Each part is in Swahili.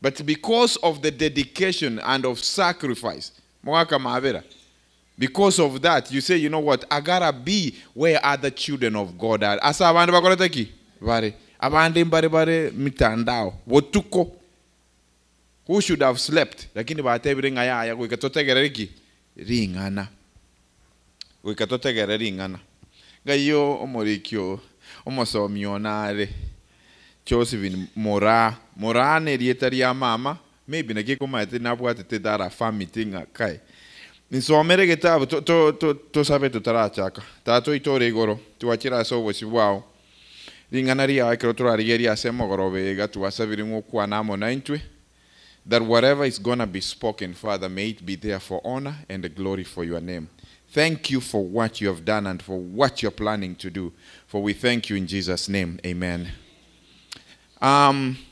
But because of the dedication and of sacrifice, because of that, you say, you know what, I gotta be where other children of God are. Asa abandi bakoreteki bare abandi bare mitandao wotuko who should have slept lakini batebirenga ya kwikatotegerereki ringana kwikatotegere ringana gayo omorikyo omosomionare Josephine Morane rietari ya mama maybe nakikoma ati nabwatete dara family kai nisomere gitabu to sabe tutarachaka tato itore igoro tuachira sobo sibwao ringana ria akro turarigeria semogoro vega tuasabiri ngokwa namo naintwe that whatever is going to be spoken, Father, may it be there for honor and the glory for your name. Thank you for what you have done and for what you're planning to do. For we thank you in Jesus' name. Amen.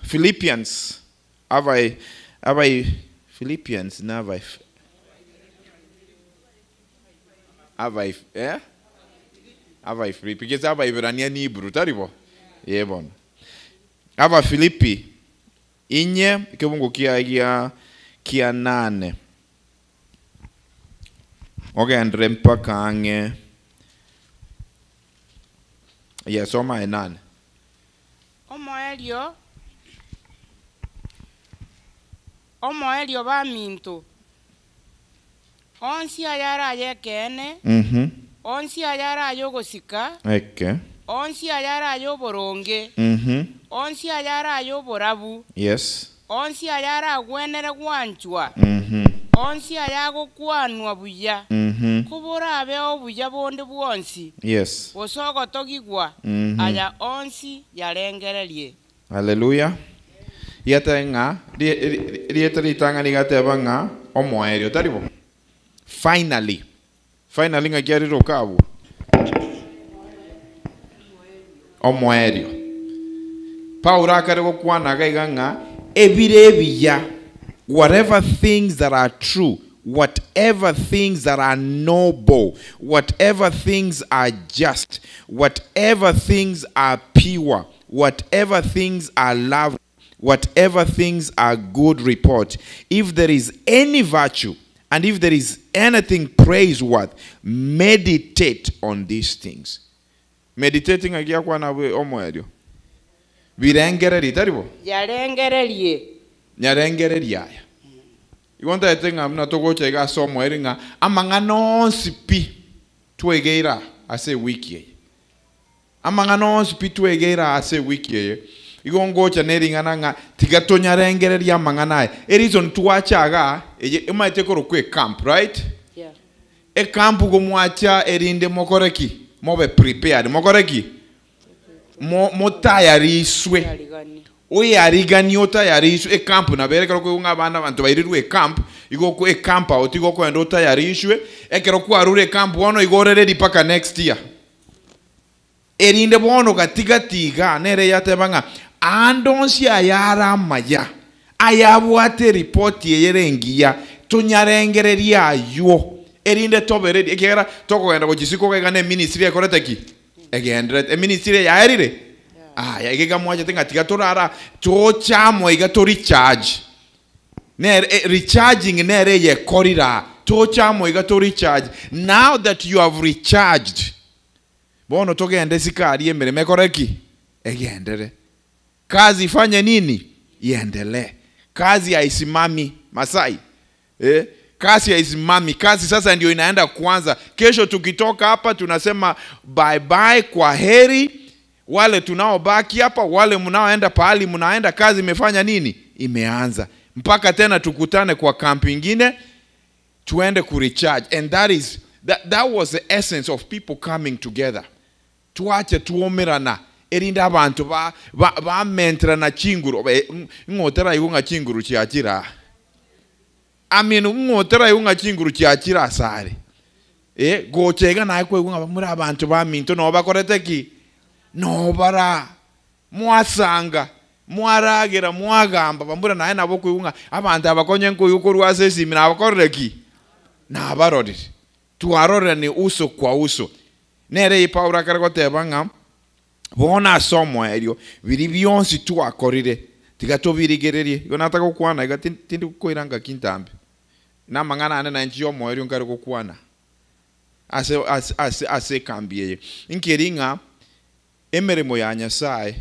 Philippians. Have I Philippians? Have I Philippians? Have I Ibrania ni brutaribo? Yebon. Have I Philippi? Inye kibungu kia nane. Okay, andre mpaka ange. Yes, oma enane. Omo elio ba minto. Onsi ayara yekene. Onsi ayara yogosika. Okay. Onsi ayara yoboronge. Onsi ayara yoborabu. Yes. Onsi ayara gwenere gwanchwa. Onsi ayago kwanwa buya. Kubura abe obuya bonde bwonsi. Yes. Osogo togigwa. Aya onsi yarengererie. Hallelujah. Yatenga rietritanga nigateba nga omoerio taribo. Finally ngakiari rokabu. Omoerio. Paura karego kwana gaiganga ebirebiya. Whatever things that are true, whatever things that are noble, whatever things are just, whatever things are pure, whatever things are lovely, whatever things are good report, if there is any virtue and if there is anything praiseworthy, meditate on these things. Meditating agia kwa na we omoerio. Virengereri taribo. Yarengererie. Nyarengereria. You want that thing I'm not to go chega somewhere nga amanga non sipi tuegeira ase wiki. Amanga non sipi tuegeira ase wiki. Igongo chaneringa nga tigatonya rengereria mangana. A reason tuachaga e might take kwe camp, right? Yeah. E camp go mwacha erinde mokoreki. Mobe prepared. Mokoreki. Mo tayari iswe. Oye arigani ota yarishu e camp na bere kero ko ngabana bantu bairiru e camp igo ko e camp out igo ko ndota yarishwe e kero ko arure camp wono igo ready paka next year erinde bono gatiga nere yatebanga andonsi ayara maya ayabwate report yerengia tunyarengereria yo erinde tobere ekera toko enda kujisiko kegane ministry ekoreteki egendret e ministry ya erire ya igega mwaje tenga tigatorara tochamo igato recharge ne recharging nere ye korira tochamo igato recharge. Now that you have recharged bono togende sikari emere mekoreki egendere kazi ifanye nini iendelee. Kazi haisimami Masai kazi haisimami. Kazi sasa ndio inaenda kwanza. Kesho tukitoka hapa tunasema bye bye, kwa heri. Wale tunaobaki hapa, wale mnaoenda pahali mnaenda, kazi imefanya nini? Imeanza. Mpaka tena tukutane kwa kamp ingine tuende kurecharge. And that was the essence of people coming together. Tuache tuomerana erinda abantu ba mentra na chinguru ngotera yunga chinguru chiachira. Ngotera yunga chinguru chiachira sare. Gochega na kwe yunga muri abantu ba minto no bakoreteki. No bara mwasanga mwaragira mwagamba bambura naye nabo kuyunga abantu abakonye nko yuko rwase simina abakoreki na abarori tuarore ni uso kwa uso nere ipaura karagotebanga bona somo elio biri byonsi tuakorire tigatobirigererie yonata gukwana iga tindi kuiranga kintambe na mangana ane na nchio moyo ngari gukwana ase kambie inkeringa emeremo ya Nyasaye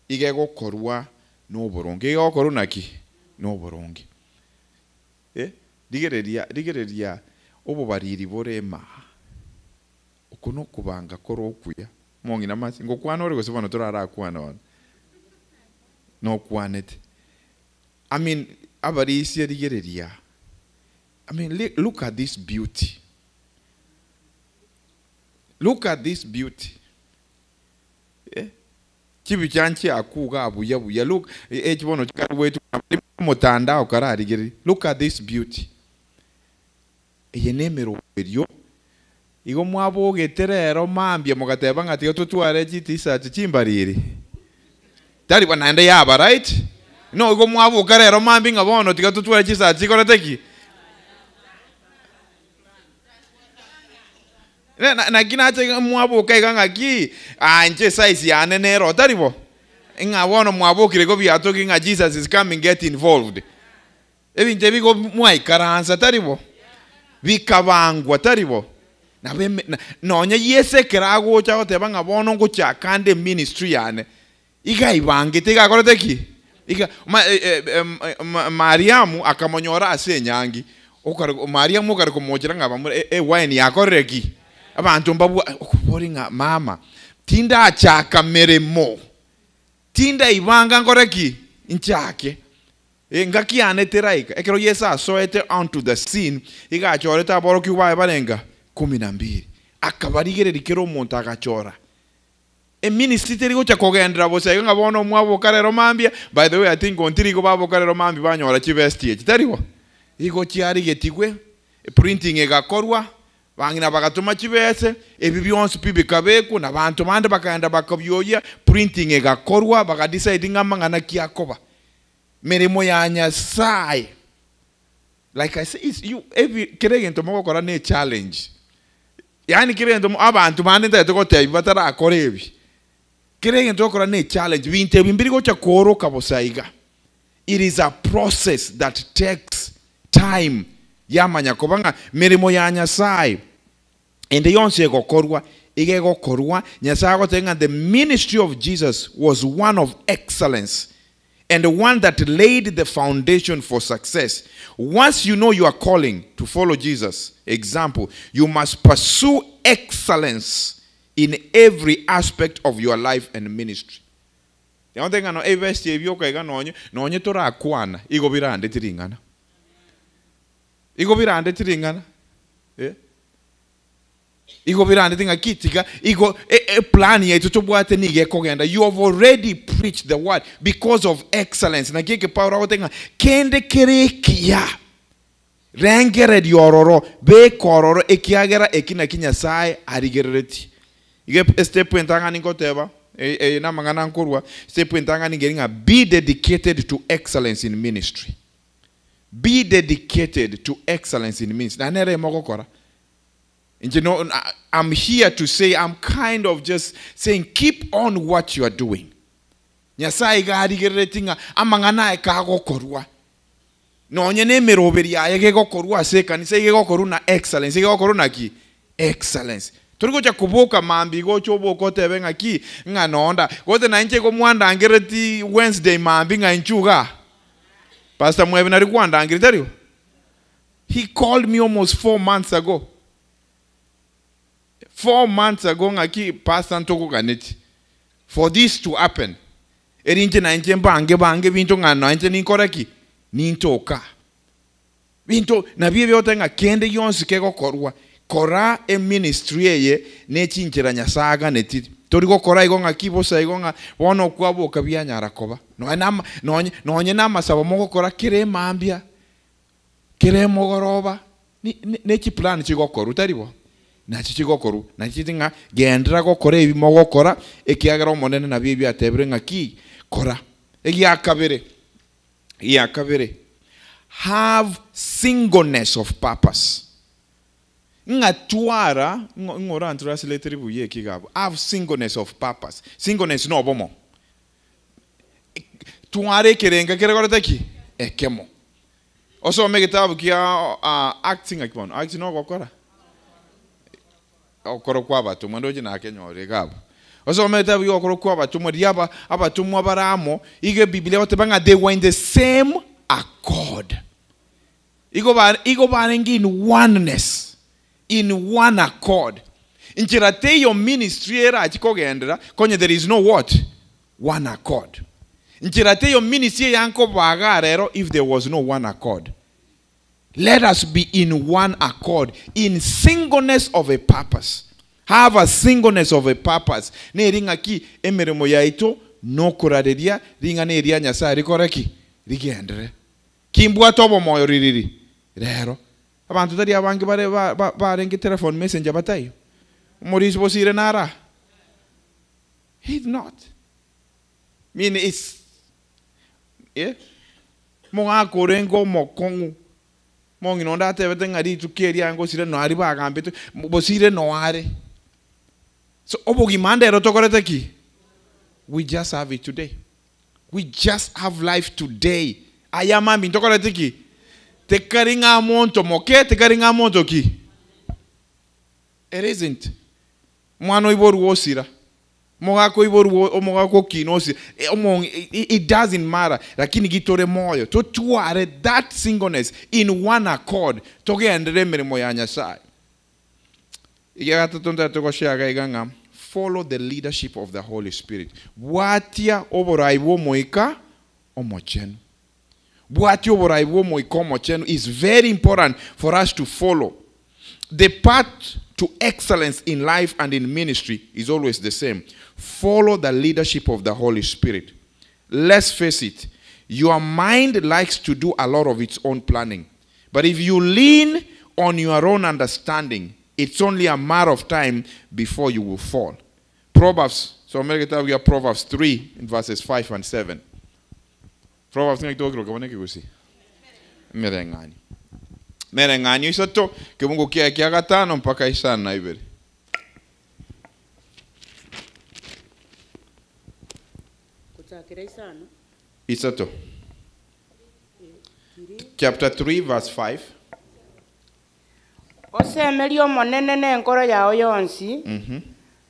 ige gokorwa n'oboronge gokoru naki n'oboronge digereria obubariri borema okuno kubanga koro okuya mongi namasi ngokwana ori gosebano turara kwana wana no kwanete I mean abarisi digereria I mean look at this beauty. Look at this beauty. Chibichanchi akuga abuya look echibono chikawetu motanda okarari geri. Look at this beauty. Eyenemero eryo igo mwabo geterero mambye mugateba ngati tutware chitisa chimbariri. Tari banaenda yaba right? No igo mwabo karero mambi ngabono tikatutware chisa chikoreteki. Na kinache mwabo kaiga ngaki anje size ya nenero taribo ngabono mwabo kirego byato kinga Jesus is coming get involved ebinje bigo mwai karanza taribo bikabangwa taribo na nonye yese kerago cha oteba ngabono ngo cha kande ministry yane iga ibange tega koroteki iga Mariamu akamonyora asenyangi okaro Mariamu kare komojera ngaba wine yakoreki abantu mbabu okuboringa mama tinda achaka meremo tinda ibanga ngoreki inchake ngaki aneteraika ekero Yesa soete onto the scene igachoreta boroki wae barenga 12 akabarigere kero omuntu agachora ministry go chakogendera bose ngabona omwabo karero mambia by the way I think ontirigo babo karero mambi banyora chivesti kitariwo igo chiari getigwe printing egakorwa bangina bagatuma chibese ebi byonse bibikabeku nabantu bande bakaenda bakabyoya printing egakorwa bagadecide ngamangana kiakoba meremo ya Nyasaye like I say is you every kiregento mugokora ne challenge yani kiregento abantu bande ndete goteye batara akorebi kiregento gokora ne challenge binte bimbiri gocha koro kabosaiga. It is a process that takes time yamanya kobanga merimo ya Nyasaye ende yonse gokorwa ige gokorwa Nyasaye gotenga. The ministry of Jesus was one of excellence and the one that laid the foundation for success. Once you know your calling to follow Jesus, example, you must pursue excellence in every aspect of your life and ministry. The only thing I know, evesti ebyoka ega nonye tora akwana igo birande tiringana. Igo birande tiringana. Igo birande tinga kitika igo plan yetu tobwate nige kogenda. You have already preached the word because of excellence. Na kike power otenga kende kerekia rengere diororo be kororo ekiagera ekina Nyasaye arigereti. Ige step entanga ningoteba na mangana nkorwa step entanga ningeringa be dedicated to excellence in ministry. Be dedicated to excellence in ministry. Na nere mogokora. And you know, I'm here to say, I'm kind of just saying, keep on what you are doing. Nyasaye ga digeretinga amangana e kago korwa. No nyene meroberi ya yege gokorwa seka ni sege gokoru na excellence, yege gokoru na ki excellence. Turiko cha kuboka mambi go chobo kote benga ki nga nonda. Kote na nche ko mwanda angereti Wednesday mambi nga nchuga. Pastor Mwebe na rikuanda angeritario. He called me almost 4 months ago. 4 months ago ngaki pastor ntoko ganeti. For this to happen. Erinche na nche bange binto nga na nche ninkoraki. Nintoka. Binto na biye byote nga kende yonsi kego korwa. Kora ministry ye ne chinchira Nyasaga neti. Tori go kora igo ngaki bosa igo nga wono kwabo kabya nyarakoba. No nye nama sabo mogo kora kire mambia. Kire mogoroba. Ne chi plan chigo koru taribo. Na chigo koru. Na chitinga gendra go kore ibi mogo kora ekiagara monene na bibi atebre ngaki kora. Egia kabere. Have singleness of purpose. Ngatuara ngora translate buye kigabo. Have singleness of purpose. Singleness no bomo. tuare kirenga kire korete ki ekemo osome kitabu kia acting akibono acting no gokora okoro kwa batumwa ndoje na kenyore gabo osome kitabu kia okoro kwa batumwa diaba abatumwa baramo ige biblia otebanga they were in the same accord igo barengi in oneness in one accord inchirate your ministry era achikogendera konye there is no what one accord inchirate your ministry yanko bagarero if there was no one accord. Let us be in one accord, in singleness of a purpose. Have a singleness of a purpose. Ne ringa ki emeremo yaito no kuraderia ringa ne ria nyasa rikoreki rigendere. Kimbwa tobo moyo ririri. Rero. Abantu tari abangi bare ngi telephone messenger batayo. Moris bosire nara. He's not. Mean it's yeah. Monga korengo mokongu. Mongi no date everything adi to carry and go sire no ari ba gambe to bosire no are. So obogi mande ro tokorete ki. We just have it today. We just have life today. Ayama mi tokorete ki. Te karinga monto moke te karinga monto ki. It isn't. Mwano iboru osira. Mogako iboru o mogako kinosi. It doesn't matter. Lakini gitore moyo. To tuare that singleness in one accord. Toge andere meremo ya Nyasaye. Igata tonta toko shaga iganga. Follow the leadership of the Holy Spirit. Bwatia oboraibo moika omochenu. Bwatia oboraibo moika omochenu is very important for us to follow. The path to excellence in life and in ministry is always the same. Follow the leadership of the Holy Spirit. Let's face it, your mind likes to do a lot of its own planning. But if you lean on your own understanding, it's only a matter of time before you will fall. Proverbs, so I'm going to tell you Proverbs 3 in verses 5 and 7. Proverbs 3, merengani. Merengani isato ke Mungu kia gatano mpaka isana na ibere. Isato. Chapter 3 verse 5. Osemelio monene n'enkoro yao yonsi.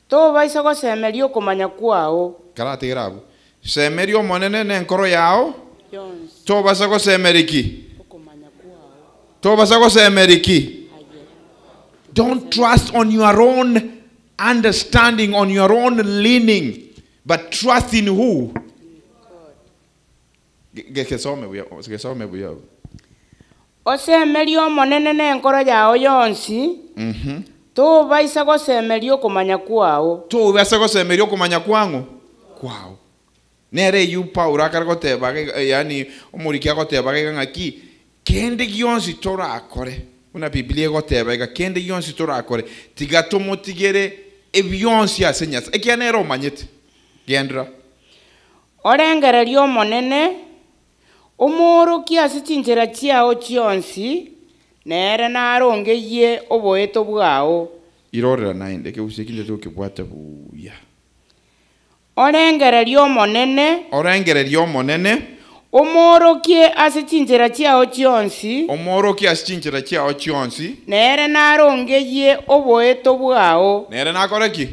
To baisa ko semelio kumanya kwao. Karate grabu. Semelio monene n'enkoro yao yonsi. To baisa ko semeriki. Don't trust on your own understanding, on your own leaning, but trust in who? Osemelio monene n'enkoro yao yonsi. To baisa ko semelio kumanya kwao. To baisa ko semelio kumanya kwangu. Kwao. Nere yu paura kargote bage yani omurikia gote bage ngaki. Kende gionsi tora akore. Una Biblia goteba ega kende gionsi tora akore. Tigato motigere ebionsi asenyas. Ekianero manyete. Gendra. Orengererio monene. Omoro kiasi chinjera chiao chionsi. Nere naronge ye oboeto bwao. Irorera nainde ke usikile to ke bwata buya. Orengererio monene. Orengererio monene. Omorokie asichinjira chiao chionsi. Omorokie asichinjira chiao chionsi. Nere naronge ye oboeto bwao. Nere nakoreki.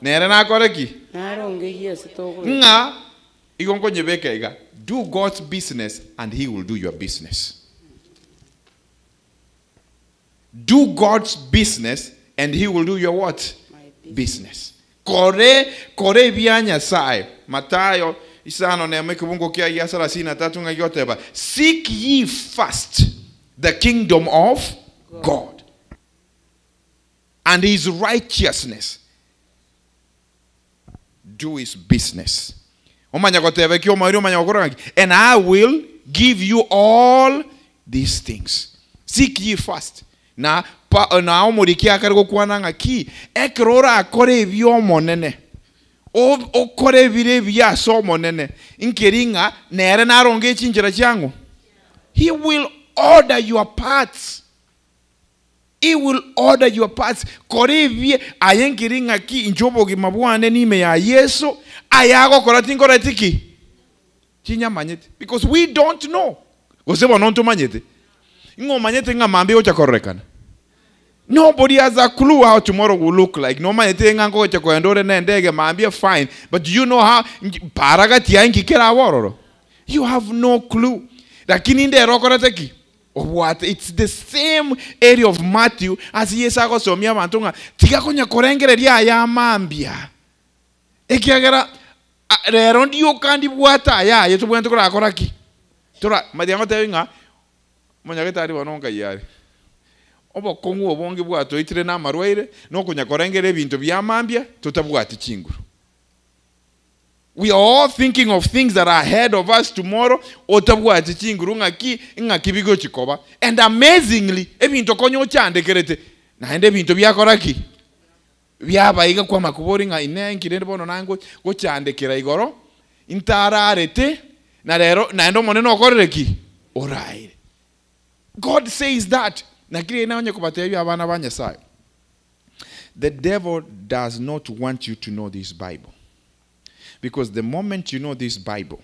Nere nakoreki. Naronge ye sitogo. Nga igongo nyebeka iga. Do God's business and he will do your business. Do God's business and he will do your what? Business. Kore bianya sai. Matayo Isano ne mekubungo kia yasara sina tatunga yoteba. Seek ye first the kingdom of God and his righteousness. Do his business. And I will give you all these things. Seek ye first. Na omurikia kargo kwananga ki ekrora akore bio monene. O kore vire via so monene. Inkeringa nere naronge chinjira changu. He will order your paths. He will order your paths. Kore vie ayenkeringa ki injobo gi mabuane ni me ya Yesu ayago koratin koratiki. chinya manyete because we don't know goseba non to manyete ngo manyete nga mambe ocha korrekana. Nobody has a clue how tomorrow will look like. No manyete nga ngo ocha ko endore na ndege mambe fine, but do you know how paragati yangi kera wororo? You have no clue. Lakini nde rokorateki. What? It's the same area of Matthew as Yesago somia mantunga. Tiga konya korengere ria ya mambia. Ekiagera rero ndio kandi bwata ya yetu bwente kora koraki. Tora madiango tewinga monyageta ari wanonga yari. Obo kongu obonge bwato itire na marwaire no kunya korengere bintu bya mambia tutabwati chinguru. We are all thinking of things that are ahead of us tomorrow. Otabwati chinguru ngaki bigo chikoba. And amazingly, ebintu konyo chande kerete. Na ende bintu bya koraki. Byaba iga kwa makubori nga ine nkirende bono nango go chande kira igoro. Intara arete na rero na endo moneno okorereki. Alright. God says that. Na kire na onye kubateyo abana banyasai. The devil does not want you to know this Bible. Because the moment you know this Bible,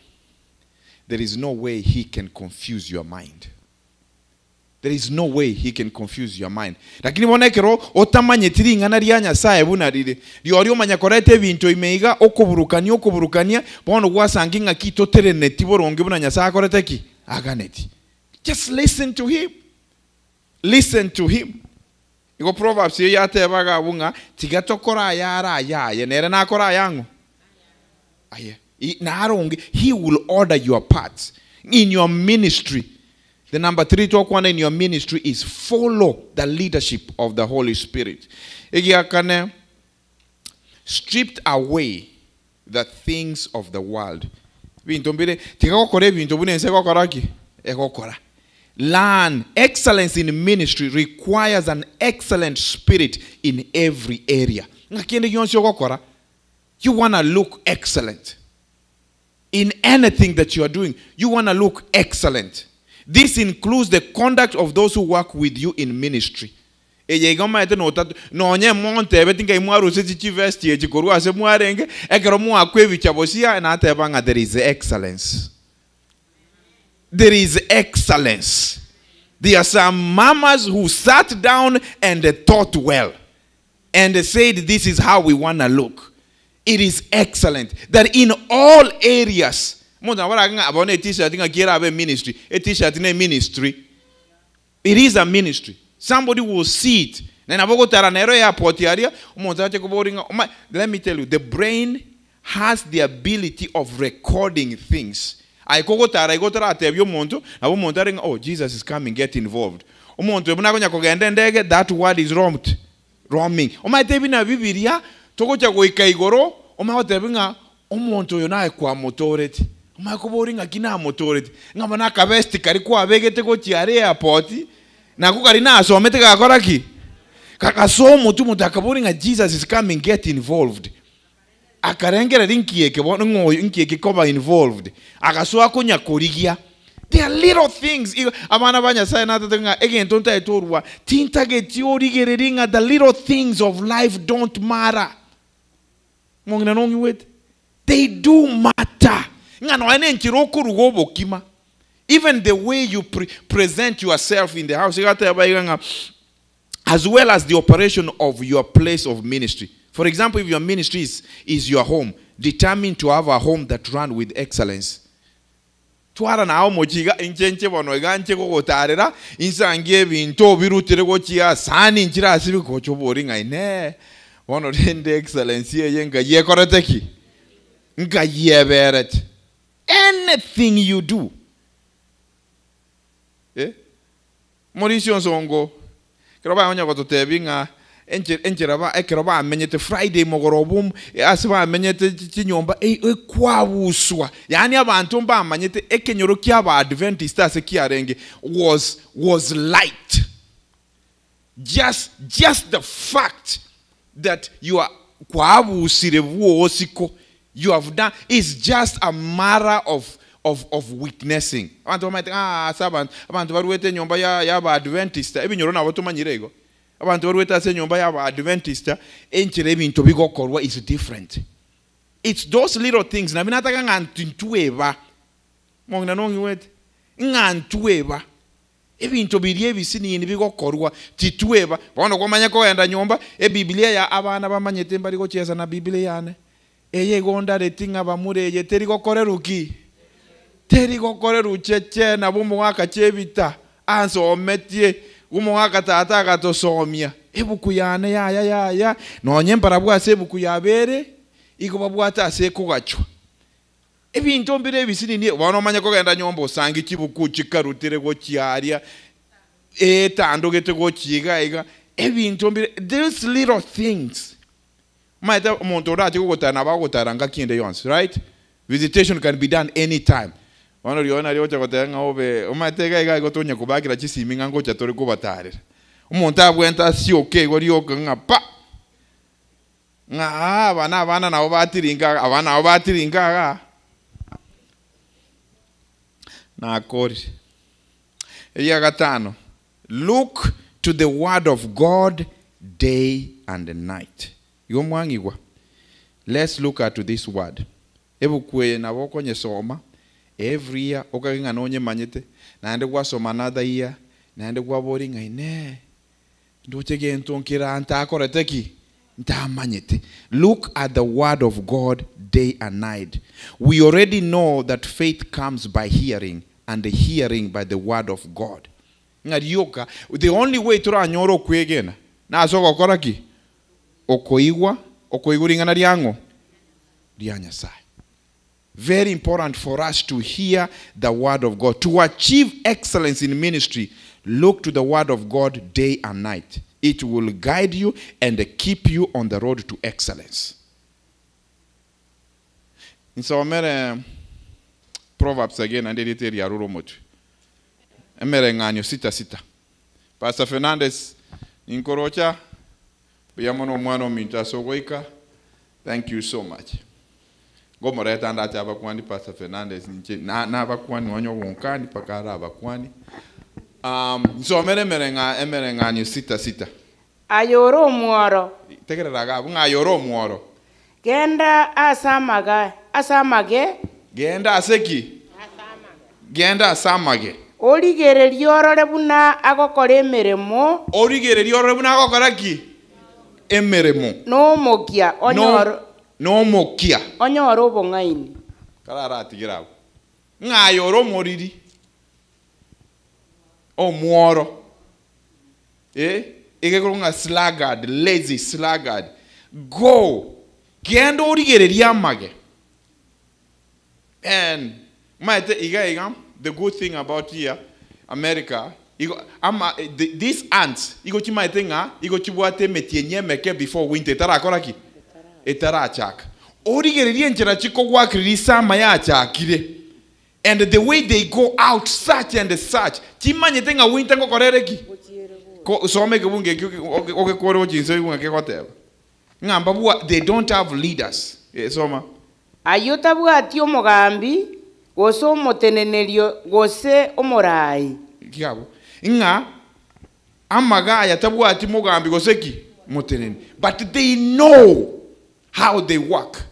there is no way he can confuse your mind. There is no way he can confuse your mind. Lakini monekero otamanye tiringa na rianya sae bunarire. Riorio manyakorete bintu imeiga okuburukania bono gwasanginga kitotere netiboronge bunanya sa korete ki aganeti. Just listen to him. Listen to him. Iko Proverbs yate baga bunga tigatokora yara ya nere na kora yangu. He will order your paths in your ministry. The number 3 talk one in your ministry is follow the leadership of the Holy Spirit. Stripped away the things of the world. Learn. Excellence in ministry requires an excellent spirit in every area. You want to look excellent. In anything that you are doing, you want to look excellent. This includes the conduct of those who work with you in ministry. There is excellence. There is excellence. There are some mamas who sat down and they thought well. And they said, this is how we want to look. It is excellent that in all areas, ministry. It is a ministry. Somebody will see it. Let me tell you, the brain has the ability of recording things. Oh, Jesus is coming, get involved. That word is roaming. Togocha goika igoro omawatebinga omuntu yonaye kwa motoreti omakuboringa kina motoreti ngabana kabesti kari kwa begete go chiare airport na kukari na asomete gakoraki kakaso mutu mutakaboringa Jesus is coming, get involved. Akarengera rinkieke bono ngo nkieke koba involved akaso akonya korigia. There are little things. Abana banya sai na tatenga again tonta etorwa tinta geti origereringa. The little things of life don't matter. They do matter. Even the way you present yourself in the house, as well as the operation of your place of ministry. For example, if your ministry is your home, determine to have a home that runs with excellence. Twara na ao mochiga inchenche bono ganche ko gotarera insangie binto birutire go chia sani nchira asibi ko choboringa ine bono rende excellence yenga ye koreteki nga ye beret. Anything you do Mauricio Zongo keroba onya ko tebinga encheraba ekeroba amenyete Friday mogorobum asiba amenyete chinyomba kwabuswa yani abantu mba amanyete ekenyoro kyaba Adventist asekiarenge was light. Just the fact that you are kwabusire buosiko you have done is just a matter of witnessing. Abantu might abantu baruwete nyomba ya ba Adventist ebinyoro nabo tumanyirego. Abantu baruwete se nyomba ya ba Adventist enchire bintu bigokorwa is different. It's those little things na binataka ngantueba Mongina nongi wete. Ngantweba. Ebintu biri ebisinini bigokorwa titweba. Bono komanya ko enda nyomba Biblia ya abana bamanyete mbali ko cheza na Biblia yane. Eye gonda retinga bamureye teri gokoreruki. Teri gokorerucheche na bumu waka chebita. Anso ometie bumu waka tata gatosomia. Ebuku yane ya. Nonye mparabwa sebuku yabere iko babwata se kugachwa. Ebintu mbire bisinini bono manya ko enda nyomba osanga kibuku chikarutire go chiaria tandogete go chiga iga ebintu mbire these little things maita umuntu urati kugotana bagotaranga kinde yonse, right? Visitation can be done anytime. Bono riona ryo chagotenga obe umatega iga gotonya kubakira chisiminga ngo chatori kubatarira umuntu abwenta si okay go ryo ngapa abana nabo batiringa abana nabo batiringa na kori. Eya gatano. Look to the word of God day and night. Yomwangiwa. Let's look at this word. Ebukwe na boko nyesoma. Every year okaginga nonye manyete. Naende kwa soma another year. Naende kwa boring ine. Ndochege ntonkira anta akoreteki. Look at the word of God day and night. We already know that faith comes by hearing, and the hearing by the word of God. The only way to run your kwegena. Na soko koraki. Okoigwa ringana riango. Rianya sai. Very important for us to hear the word of God. To achieve excellence in ministry, look to the word of God day and night. It will guide you and keep you on the road to excellence. In so mere Proverbs again and editeri ya ruro motu. Emere nganyo sita. Pastor Fernandez inkorocha biyamono mwano minta sogoika. Thank you so much. Gomo reta anda chaba kwani Pastor Fernandez na abakwani wanyo wonkani pakara abakwani. So emere nganyo sita. Ayoro muoro. Tegereraga bunga ayoro muoro. Genda asamage. Genda aseki. Genda asamage. Origere liorore buna agokora emeremo. Origere liorore buna agokora ki? Emeremo. No mokia onyoro. No mokia. Onyoro bongaini. Karara atigirawo. Ngayoro moriri. O muoro. Egekurunga sluggard, lazy sluggard. Go. Genda origere liamage. And the good thing about here, America, these ants, before winter, and the way they go out, such and such, they don't have leaders. Ayuta bwati omugambi gose omotenenerio gose omorai. Kiabo. Inga amagaya tabwati mugambi gose ki motenene. But they know how they work.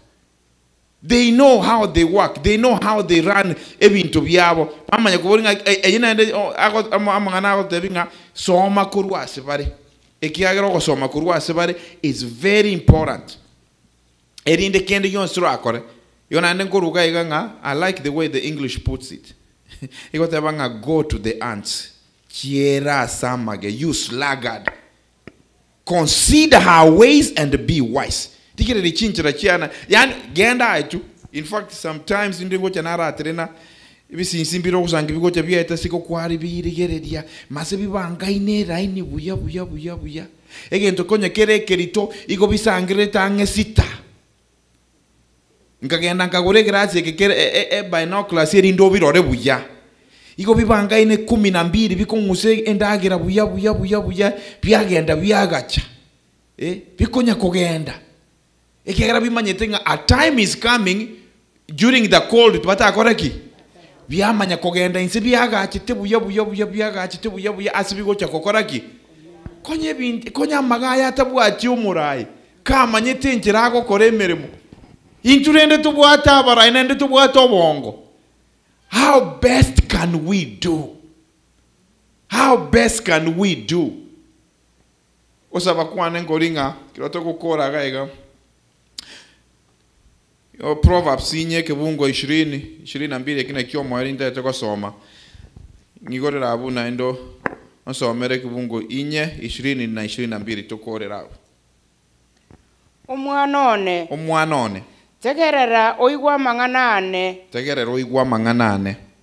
They know how they work. They know how they run ebintu byabo. Amanya kuboringa eyina ende amangana ago tebinga soma kurwase bare. Ekiagero go soma kurwase bare is very important. Erinde kende yon sura akore. I like the way the English puts it. Go to the ants. You sluggard. Consider her ways and be wise. In fact, sometimes in the Gochanara Trena, if you see Biros and Gigocha Vieta Siko Quari Geredia, Masabi Bangaine, Raini, Buya. Again to Conya Kere Kerito, Igobisa Angreta Angesita. Nkagenda nkagure grazie ke binoculars eri ndobirore buya iko bibanga ine 12 bikonguse endagira buya byagenda byagacha bikonya kugenda ekegera bimanyete nga a time is coming during the cold batakoreki byamanya kugenda inse byagachite buya byagachite buya asibigocha kokoraki konya magaya tabwati umurai kamanyete nkirago koremeremo Inturende tubwata bara inende tubwata obongo. How best can we do? How best can we do? Osaba kwane ngoringa kiroto kukora gaiga. Proverbs inye kibungo 22 kina kyo mwari nda soma. Ngigorera abuna endo nsomere kibungo inye 20 na 22 tokorera. Omwanone. Tegerera oigwa manganane.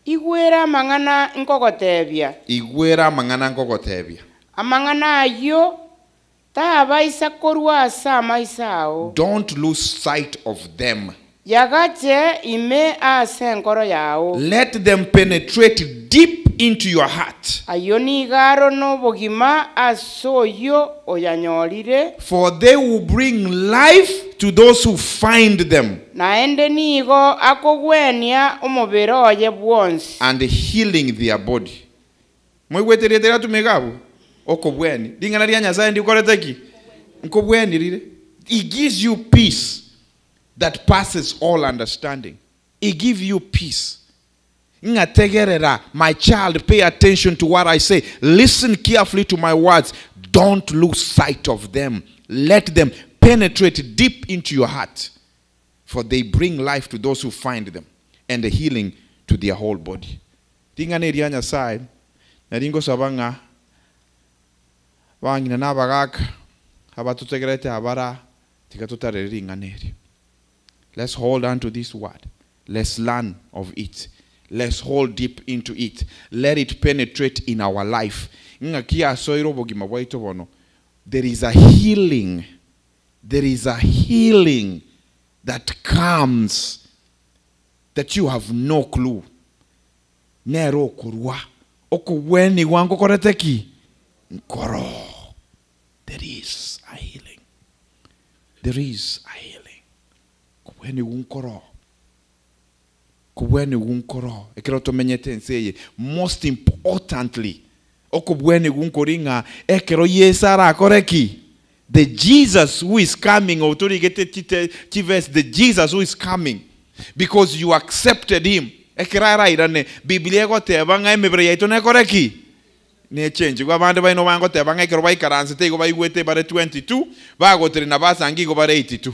Igwera mangana nkokotebya. Amangana ayo taba isakorwa asa maisao. Don't lose sight of them. Yagache ime ase nkoro yao. Let them penetrate deep into your heart. Ayoni garo no bogima asoyo oyanyorire. For they will bring life to those who find them. Naende nigo akogwenia omubiro oye bwonsi. And healing their body. Mwigweteretera tumegabu. Okobweni. Dingana ria nyasaye ndikoreteki. Nkobweni rire. He gives you peace that passes all understanding. He gives you peace. My child, pay attention to what I say. Listen carefully to my words. Don't lose sight of them. Let them penetrate deep into your heart. For they bring life to those who find them. And the healing to their whole body. Dingane ria nyasaye. Naringo sabanga. Wangina nabagaka. Habatutegerete habara. Tikatutareri nganeri. Let's hold on to this word. Let's learn of it. Let's hold deep into it. Let it penetrate in our life. There is a healing. There is a healing that comes that you have no clue. Nero kurwa. Okuweni wango koreteki. Nkoro. There is a healing. There is a healing. Kubweni gunkoro. Ekeroto menyete nseye. Most importantly, okubweni gunkoringa ekero yesara koreki. The Jesus who is coming, or to get the Jesus who is coming, because you accepted him. Ekerara irane Biblia go te banga emebre yaito ne koreki. Ne change go bande baino bango te banga ekero bai karanse te go bai wete bare 22, ba go tre na basa ngi go bare 82.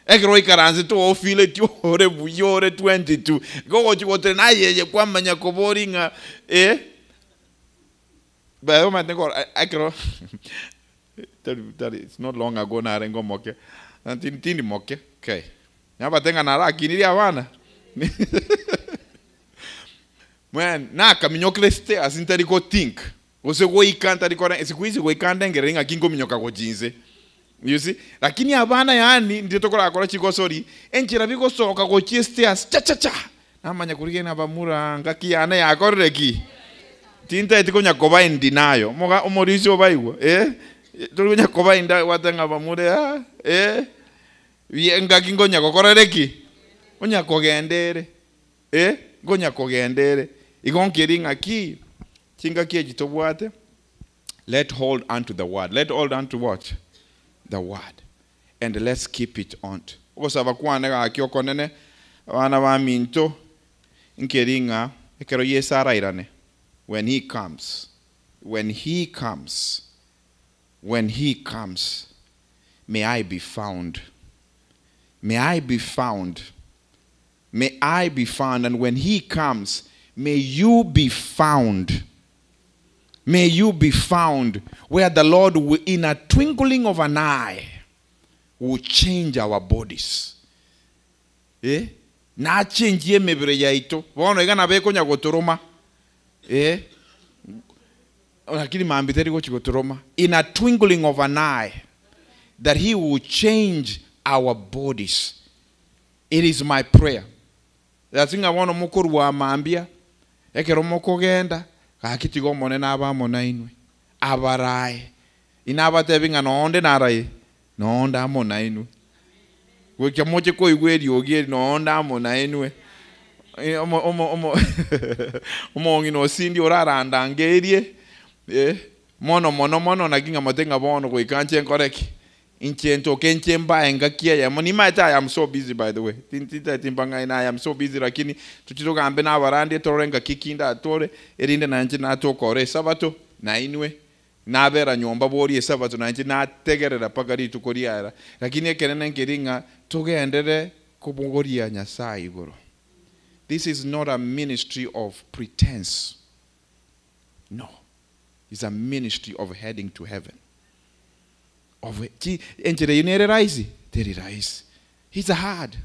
Ekroi karanze to ofile ti ore buyore 22. Go go tre na yeye kwa manya koboringa ba o mate ko ekro. It's not long ago na rengo moke. Tini moke. Okay. Nyaba tenga na raki ni abana. Man, na kaminyoka leste asintari ko think. Ose go ikanta rikora esikuizi go ikanda ngeringa kingo minyoka go jinze. You see? Lakini abana yani ndio tokora akora chiko sorry. Enchira biko soka go chestairs cha. Namanya kurigena bamura ngaki yana yakoreki. Tinta etikonya koba indinayo. Moga omorisho baiwa. Tulunya koba inda watanga bamure ngaki ngonya kokorereki. Onya kogendere. Gonya kogendere. Igonkeringa ki. Chinga ki ejitobwate. Let hold on to the word. Let hold on to what? The word. And let's keep it on. Osaba kwanega akiokonene wana ba minto nkeringa ekero yesara irane. When he comes, may I be found. May I be found. May I be found. And when he comes, may you be found. May you be found, where the Lord will, in a twinkling of an eye, will change our bodies. Na change ye mebre yaito. Wono igana beko nya gotoroma. Lakini maambiteri go chigotoroma. In a twinkling of an eye, that he will change our bodies. It is my prayer. That's thing I want to mukuru wa maambia. Ekero moko genda. Kakitigo mone na aba mona inwe. Abarai. Inaba tebinga no onde na rai. No onda mona inwe. Wekya moche ko igweri ogie no onda mona inwe. Omo ngino sindi oraranda ngerie. Mono na ginga motenga bono ko ikanche nkoreki. inchento kenchemba engakia ya monimata. I am so busy, by the way. Tintita timbanga ina I am so busy lakini tuchitoka ambe na barande torenga kikinda atore erinde nanje natokore sabato na inwe nabera nyomba bori sabato nanje nategerera pagari tukoriara lakini ekenene nkiringa tugendere kubugoria Nyasaye igoro. This is not a ministry of pretense. No. It's a ministry of heading to heaven. Of enjere yinere raisi, teri raisi. He's hard.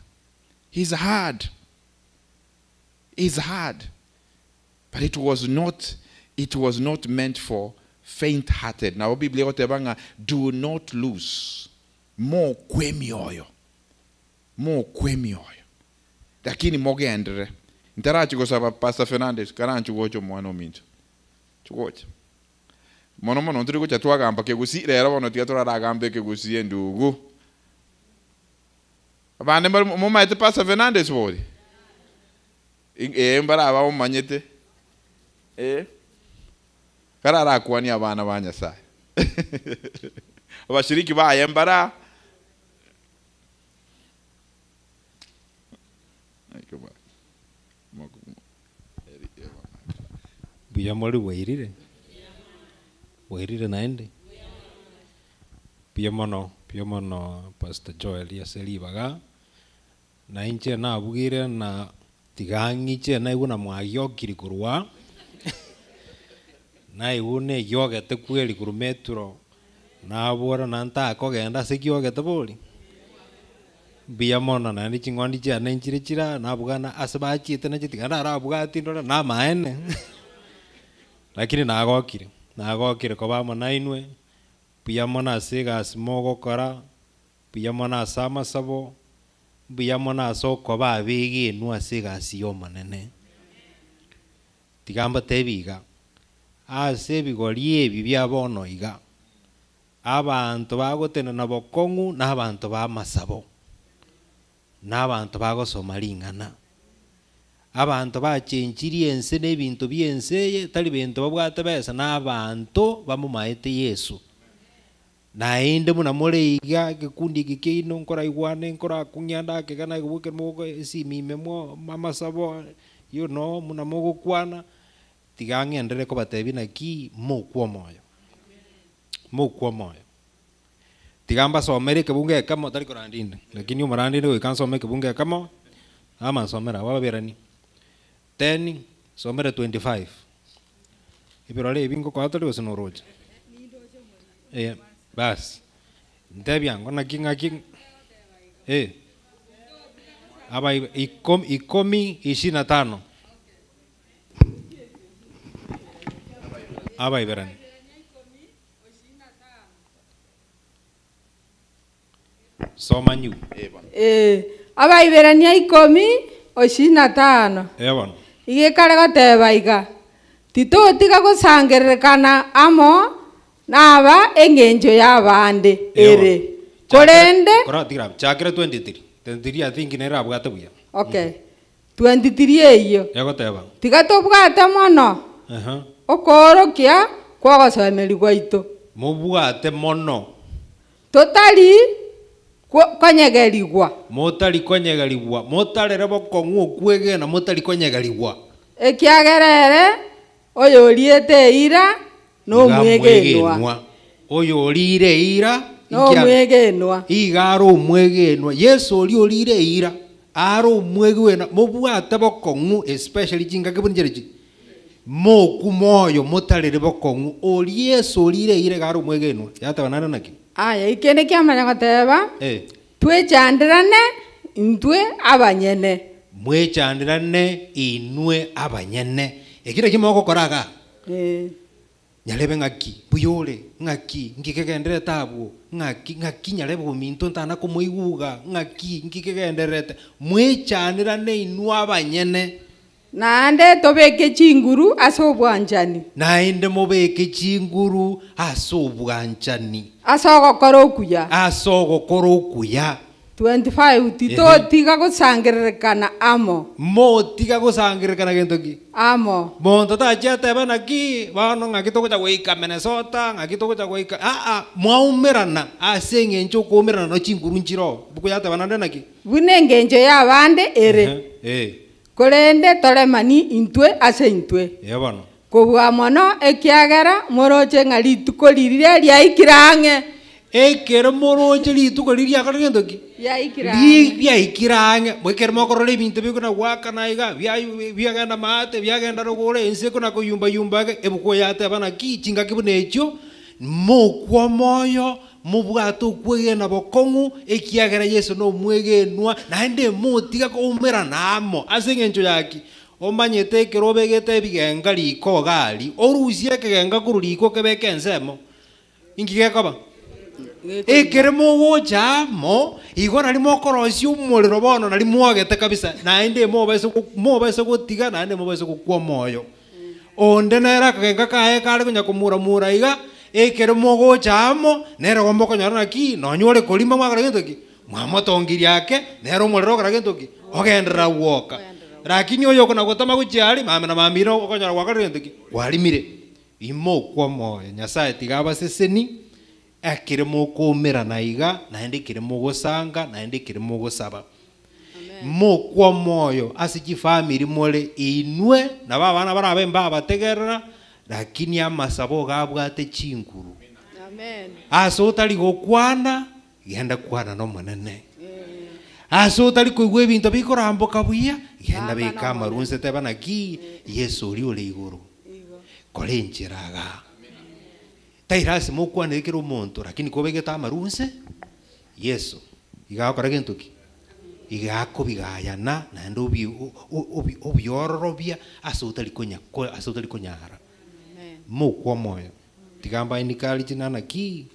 He's hard. He's hard. But it was not meant for faint-hearted. Now Biblia otebanga, do not lose. Mo kwemioyo. Mo kwemioyo. Lakini mogendere. Intarachi ko saba Pastor Fernandez karanchu gocho mwana minto. Chugocha. Mono turi kucha twagamba kegusi rero bono tiga turaragambe kegusi endugu. Abande mu maite Pastor Fernandez bodi. Mbara aba manyete. Karara kwani abana ba Nyasaye. Abashiriki ba yembara. Biyamori wairire naende piamono Pastor Joel yaselibaga na inche na abugire na tigangiche na iguna mwagiyokiri kurwa na igune yogete kweli kurumetro na abora na nta kogenda sekiyogete boli biamono na ni chingondi cha nenchire chira na abugana asabachite na chitigana arabugati ndora na maene lakini nagokire ko bamo nainwe biamona siga smogo kora biamona sama sabo biamona soko babigi nwa siga siyo manene tigamba tebiga ase bigorie bibya bono iga abantu bagotena nabokongu n'abantu ba masabo n'abantu bagosoma lingana abantu bachenchirie ense n'ebintu byenseye tali bintu babwate besa n'abantu bamumaete Yesu naende muna moreiga gikundi gikino nkora igwane nkora kunyanda kegana gubuke mogo esimime mo mamasabo muna mogo kwana tigange ndere ko batebi na ki mokwo moyo tigamba somere kebunge kama tali korandinde lakini umarandinde ukansome kebunge kama ama somera waberani 10 somera 25 ibirole ibingo kwa tali osinoroja bas ndebyango na kinga aba ikomi 25 aba iberani soma nyu aba iberani 10:25 ebon igekare goteba iga titotiga gusangererekana amo naba engenjo y'abande ere korende kora tigra chakre 23 I think nera abwate buya okay 23 eyo yagoteba tiga tobwate mono okorokia kwagosomeri gwaito mubwate mono totali konyegerigwa motali konyegerigwa motarere bokongu okwegena motali konyegerigwa ekiagerere oyo oriete ira no mwegenwa oyo orire ira no mwegenwa igaro mwegenwa Yesu orire ira aro mwegwena mobwate bokongu especially jinga kebunjereji moku moyo motarere bokongu ori Yesu orire ira garo mwegenwa yatabanana naki aya ikene kiamanya goteba twechandirane intwe abanyene mwechandirane inwe abanyene ekire kimoko koraga nyalebe ngaki buyole ngaki ngikegendere tabu ngaki nyalebe buminto ntana kumuiguga ngaki ngikegenderete mwechandirane inwe abanyene naende tobeke chinguru asobwanchani naende mobeke chinguru asobwanchani asogokora okuya asogokora okuya 25 tito tiga kusangiririkana amo. Mo tiga kusangiririkana gentoki. Amo. Monto ta chete bana ki bano ngakito kuja weika Minnesota ngakito kuja weika mwaumerana asenge ncho kumerana no chingurunchiro buku yate bana naki. Bunenge njo ya bande ere. Kolende tolemani intwe ase intwe. Yabano. Kobwa mono ekiagera moroche ngari tukolirire lya ikirange. Ekere moroche litukolirya kagentoki. Ya ikirange. Ya ikirange mwekere mokorole ibintu bikuna waka naiga byagenda mate byagenda rogore ense kuna kuyumba yumba ebuko yate bana ki chinga kibunecho mokwa moyo mubwato kwegena bokongu ekiagera Yesu no mwegenwa naende motiga komera namo asengencho yaki omanyete kerobegete bigenga liko gali orusie kegenga kuruliko kebeke ensemo ingigekaba ekeremo wochamo igora limo korosi umuliro bono nali mwagete kabisa naende mobese gotiga naende mobese gukwa moyo onde nera kagenga kae kale kunya kumura mura iga ekeremo gochamo nero gombo konyarana ki nonyore kolima mwagara gentoki mwamotongi yake nero umuliro gara gentoki ogendera woka lakini oyo kona gotama guchiari mame na mamiro okonyara gwakara gentoki walimire imo kwa moyo nyasaye tigaba seseni akiremo kumira naiga naende kiremo gosanga naende kiremo gosaba mo kwa moyo asiki family mole inwe na bana barabe bategerera lakini amasabo gabwate chinguru amen aso tali gokwana genda kwana no monene aso tali kuigwe ibintu bikoramboka buya genda bika marunse tebana ki Yesu uri uri iguru kolenchiraga tairase mokwane kero monto lakini kobegeta marunse Yesu igakora gentoki igako bigayana na ndo obiororobia asotali konyara mokwa moyo tigamba inikali chinana ki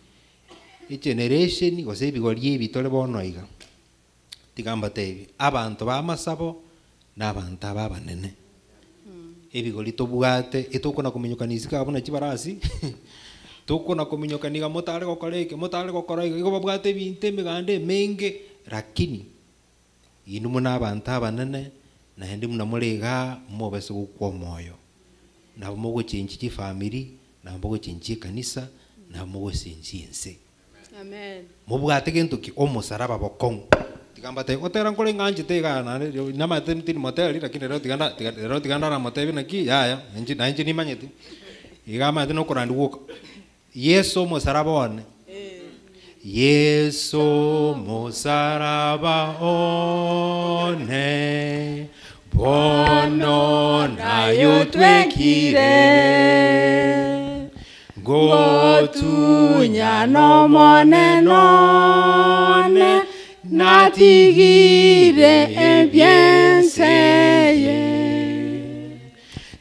generation gose bigorie bitole bono iga tigamba tebi abantu bamasabo n'abantu ababanene ebigori tobugate etokona kumenyokanisika abona kibarasi tokona kumenyokaniga motare gokora igo babwate binte migande menge lakini inu muna abantu abanene na ndi muna murega mobese gukwa moyo na mugo chinchi family na mugo chinchi kanisa na mugo chinchi ense amen mubwate gentoki omusaraba bokongo tigamba te otera nkole nganje tega na matenti moteli lakini rero tiganda na motevi naki ya nje ni manyeti igama tino kurandi woka Yesu musaraba one Yesu musaraba one bono nayo twekire gotunya no monenone natigire ebienseye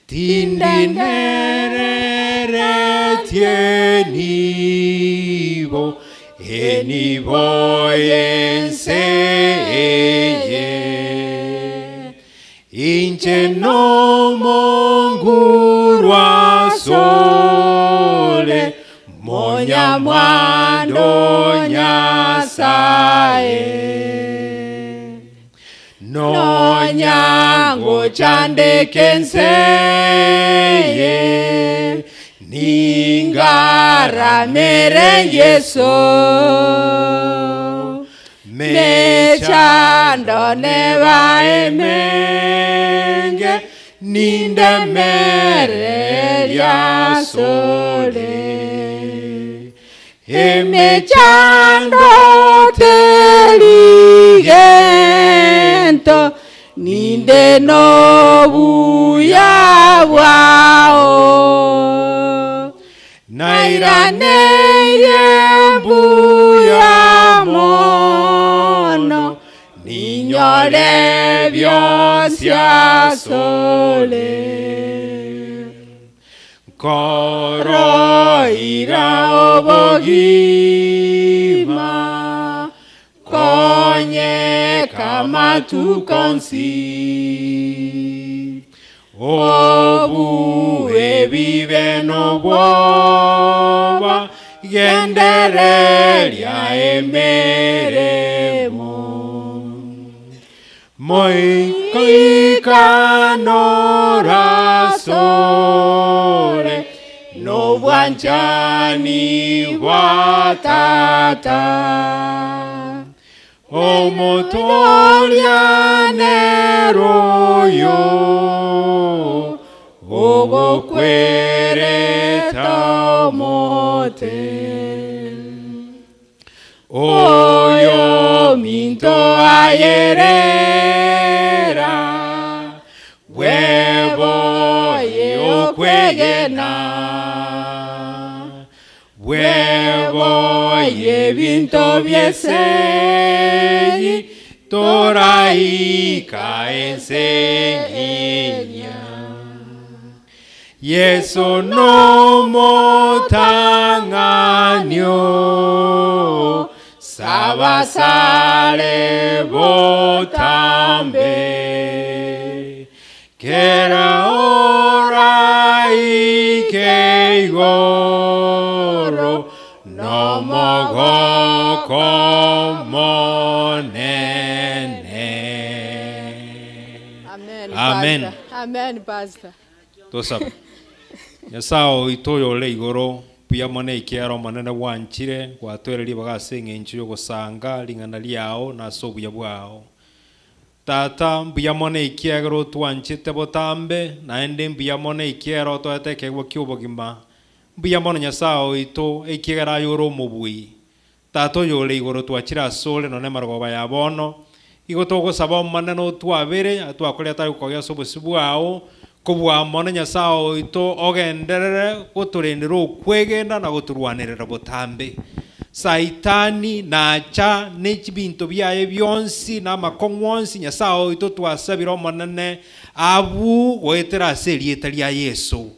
tindenere tienivo enivo enseye inche no mongurwa sole monya mwando nyasae no nyango chande kenseye ningara mere Yeso mechando neva emenge ninde mere ya sole emechando teligento ninde no buya wao nairane buya mono niñole biosia sole koro ira obogima konye kama tu konsi obu vive no boba genderelia emeremo moikanora sole no wanjani watata o motolia neroyo o kwereta mote oyo minto ayerera huevo yo kwegena huevo ye vinto viesei toraika enseña yeso no motanganyo Sabasale botambe Kera ora ikegoro No mogo como nene. Amen. Pastor. Amen, Pastor. Tosab. Yasao itoyo le igoro pia mone ikiaro manene wanchire watwereri bagasenge inchiyo gusanga lingana liao na sobu ya bwao tata pia mone ikiaro twanchite botambe naende pia mone ikiaro toeteke gwokyubogima pia mone nyasao ito ikigara yoro mubui tato yole igoro twachira sole none margoba ya bono igotogo sabo manene twabere atwakole atari kogya sobu sibwao kubwa mone nyasao ito ogenderere guturindira okwegenda na guturwanirira butambe saitani nacha n'ekibinto byaye byonsi n'amakongwonsi nyasao ito twasabira omonene abu gwetera aserieta lya Yesu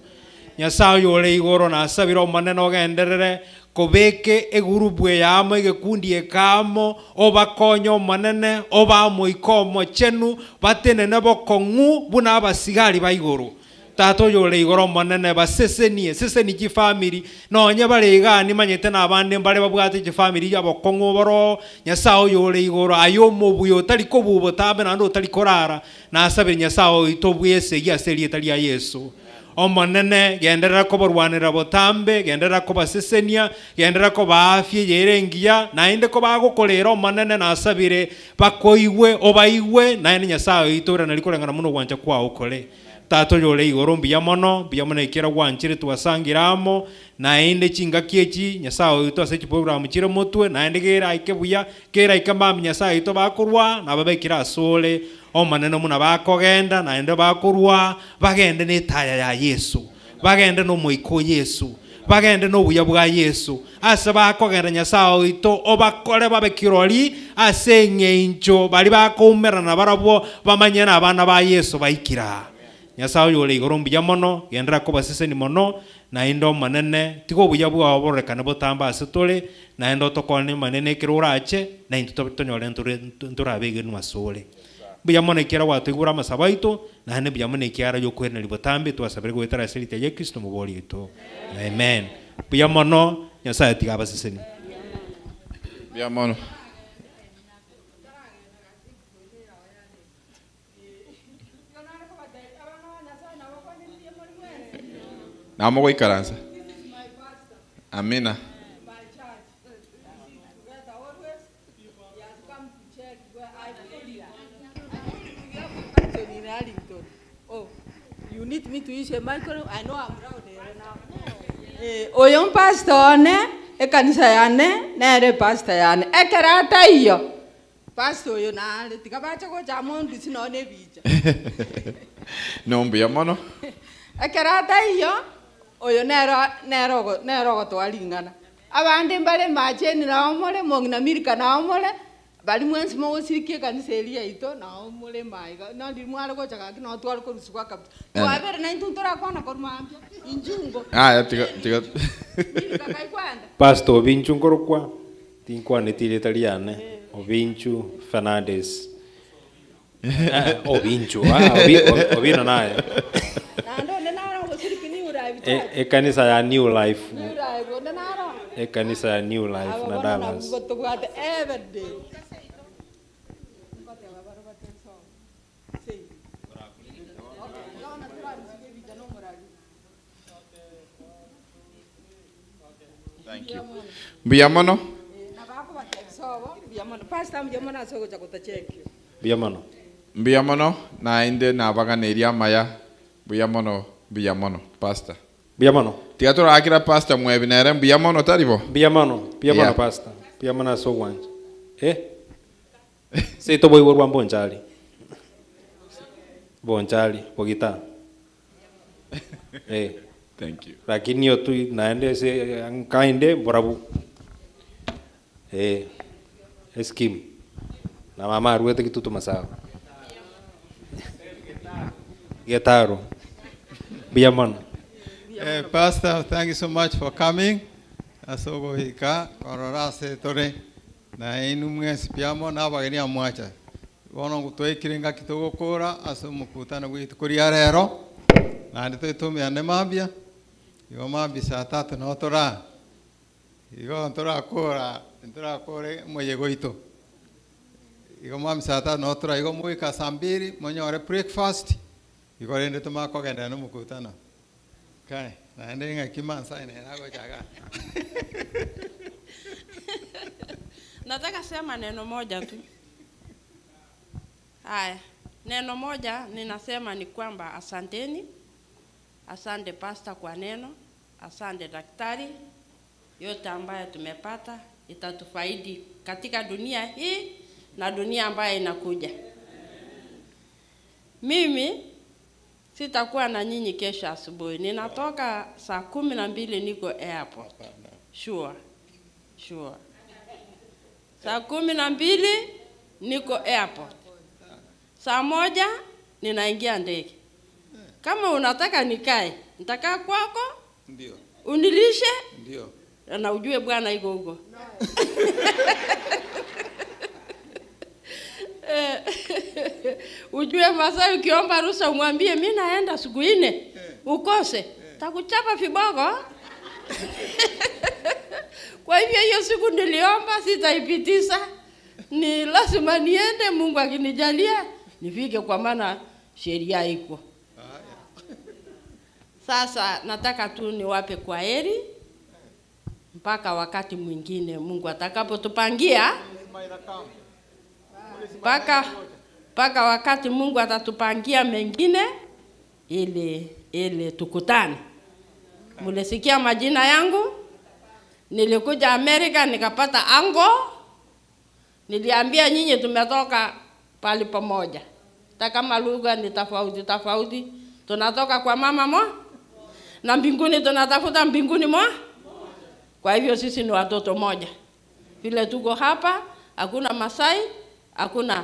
nyasao yole igoro nasabira omonene ogenderere kobeke egurubwe yamo egekundi ekamo obakonyo manene obamo ikomo chenu batenene bokongu buna abasigari baigoro tato yole igoro manene basesenie seseni ki family nonye baregani manyete nabande mbale babwate ki family yabokongu boro nyasao yole igoro ayo mobuyo tali kobubo tabe nando tali korara na asabe nyasao itobwese ya serieta lya Yesu omonene gendera ko barwanira botambe gendera ko basesenia gendera ko baafye yerengia nainde ko bagukorera omonene nasabire bakoiwe obaiwe naine nyasaye itora nalikorengana muno gwancha kwa ukole tato yole igoro mbia mono ikera gwanchire twasangiramo nainde chinga kiechi nyasaye ito ase program chire mutwe nainde gera ikebuya kera ikamba nyasaye ito bakurwa na babekira asole omanene muna bakogenda naende bakurwa bagende n'etaya ya Yesu bagende no moiko Yesu bagende no buya bwa Yesu ase bakogenda nyasao ito obakore babekirori ase ng'encho bali bakomerana barabo bamanyana abana ba Yesu baikira nyasao yole igoro mbuya mono gendera ko baseseni mono naende omanene tigo buya bwa oborekane botamba ase tole naende otokone manene kirurache naende tonyore nturabege nwasole biyamone kera watugura masabaito na hane biyamone kera yokwena libotambe twasabire gwetara selita ya Kristo muboli ito amen biyamono nyasaye tigaba seseni biyamono namo ikaranza amina You need me to use a microphone. I know I'm proud there now. Oyon pastor ne ekanisa yane nere pastor yane ekerata iyo pastor yo na tikabacha ko jamon disino ne bija no mbia mono ekerata iyo oyo nero go twalingana abandi mbale macheni na omole mongina mirika na omole bali mwensi mo sirikie kanisa elia ito na omole maiga na ndi mwale ko chaka kino twali ko rusukwa kapta twabere na intuntora kwana ko mambya injungo tiga pastor Vinchu ngorokwa tinkwane tile italiane Vinchu Fernandez Vinchu Ovino naye kanisa ya New Life kanisa ya New Life na Dallas Thank you. Mbiyamono. Biyamono. Mbiyamono na inde na baganeria maya. Mbiyamono pastor. Biyamono. Tiatura akira pastor mwebinere mbiyamono taribo. Biyamono Yeah. pastor. Biyamona so wanje. Sei to boy worwan bonchali. Bonchali pogita. Thank you. Lakini yo tu naende se ankainde borabu. Eskim. Na mama ruete kitutu masawa. Getaro. Biyamono. Pastor, thank you so much for coming. Asogo hika, korora se tore. Na inu mwesi piamo na bageni amwacha. Wono kutoe kiringa kitogo kora, aso mukutana witu kuriarero. Na ndito itume ane mambia. Igo mambia saa 3 na otora. Igo ntora kore moyego ito. Igo mambia saa 3 na otora. Igo mwika saa 2 monyore breakfast. Igo rende tumako genda no mukutana. Okay. Naende nga kimansa ine nago chaga. Nataka sema neno moja tu. Haya, neno moja ninasema ni kwamba asanteni. Asante pastor kwa neno, asante daktari. Yote ambayo tumepata itatufaidi katika dunia hii na dunia ambayo inakuja. Mimi sitakuwa na nyinyi kesho asubuhi. Ninatoka saa 12 niko airport. Sure. Saa 12 niko airport. Saa 1 ninaingia ndege. Kama unataka nikae, nitakaa kwako? Ndio. Unilishe? Ndio. Na ujue bwana iko huko. Ujue Masai ukiomba ruhusa umwambie mimi naenda siku 4. Ukose. Takuchapa vibogo. Kwa hivyo hiyo siku niliomba sitaipitisha. Ni lazima niende, Mungu akinijalia nifike kwa maana sheria iko. Sasa nataka tu niwape kwaheri mpaka wakati mwingine Mungu atakapotupangia. Mpaka wakati Mungu atatupangia mengine ili tukutane. Mulisikia majina yangu? Nilikuja Amerika nikapata ango. Niliambia nyinyi tumetoka pali pamoja. Hata kama lugha ni tofauti. Tunatoka kwa mama mo. Na mbinguni tunatafuta mbinguni mo. Kwa hivyo sisi ni watoto moja. Vile tuko hapa, hakuna Masai, hakuna.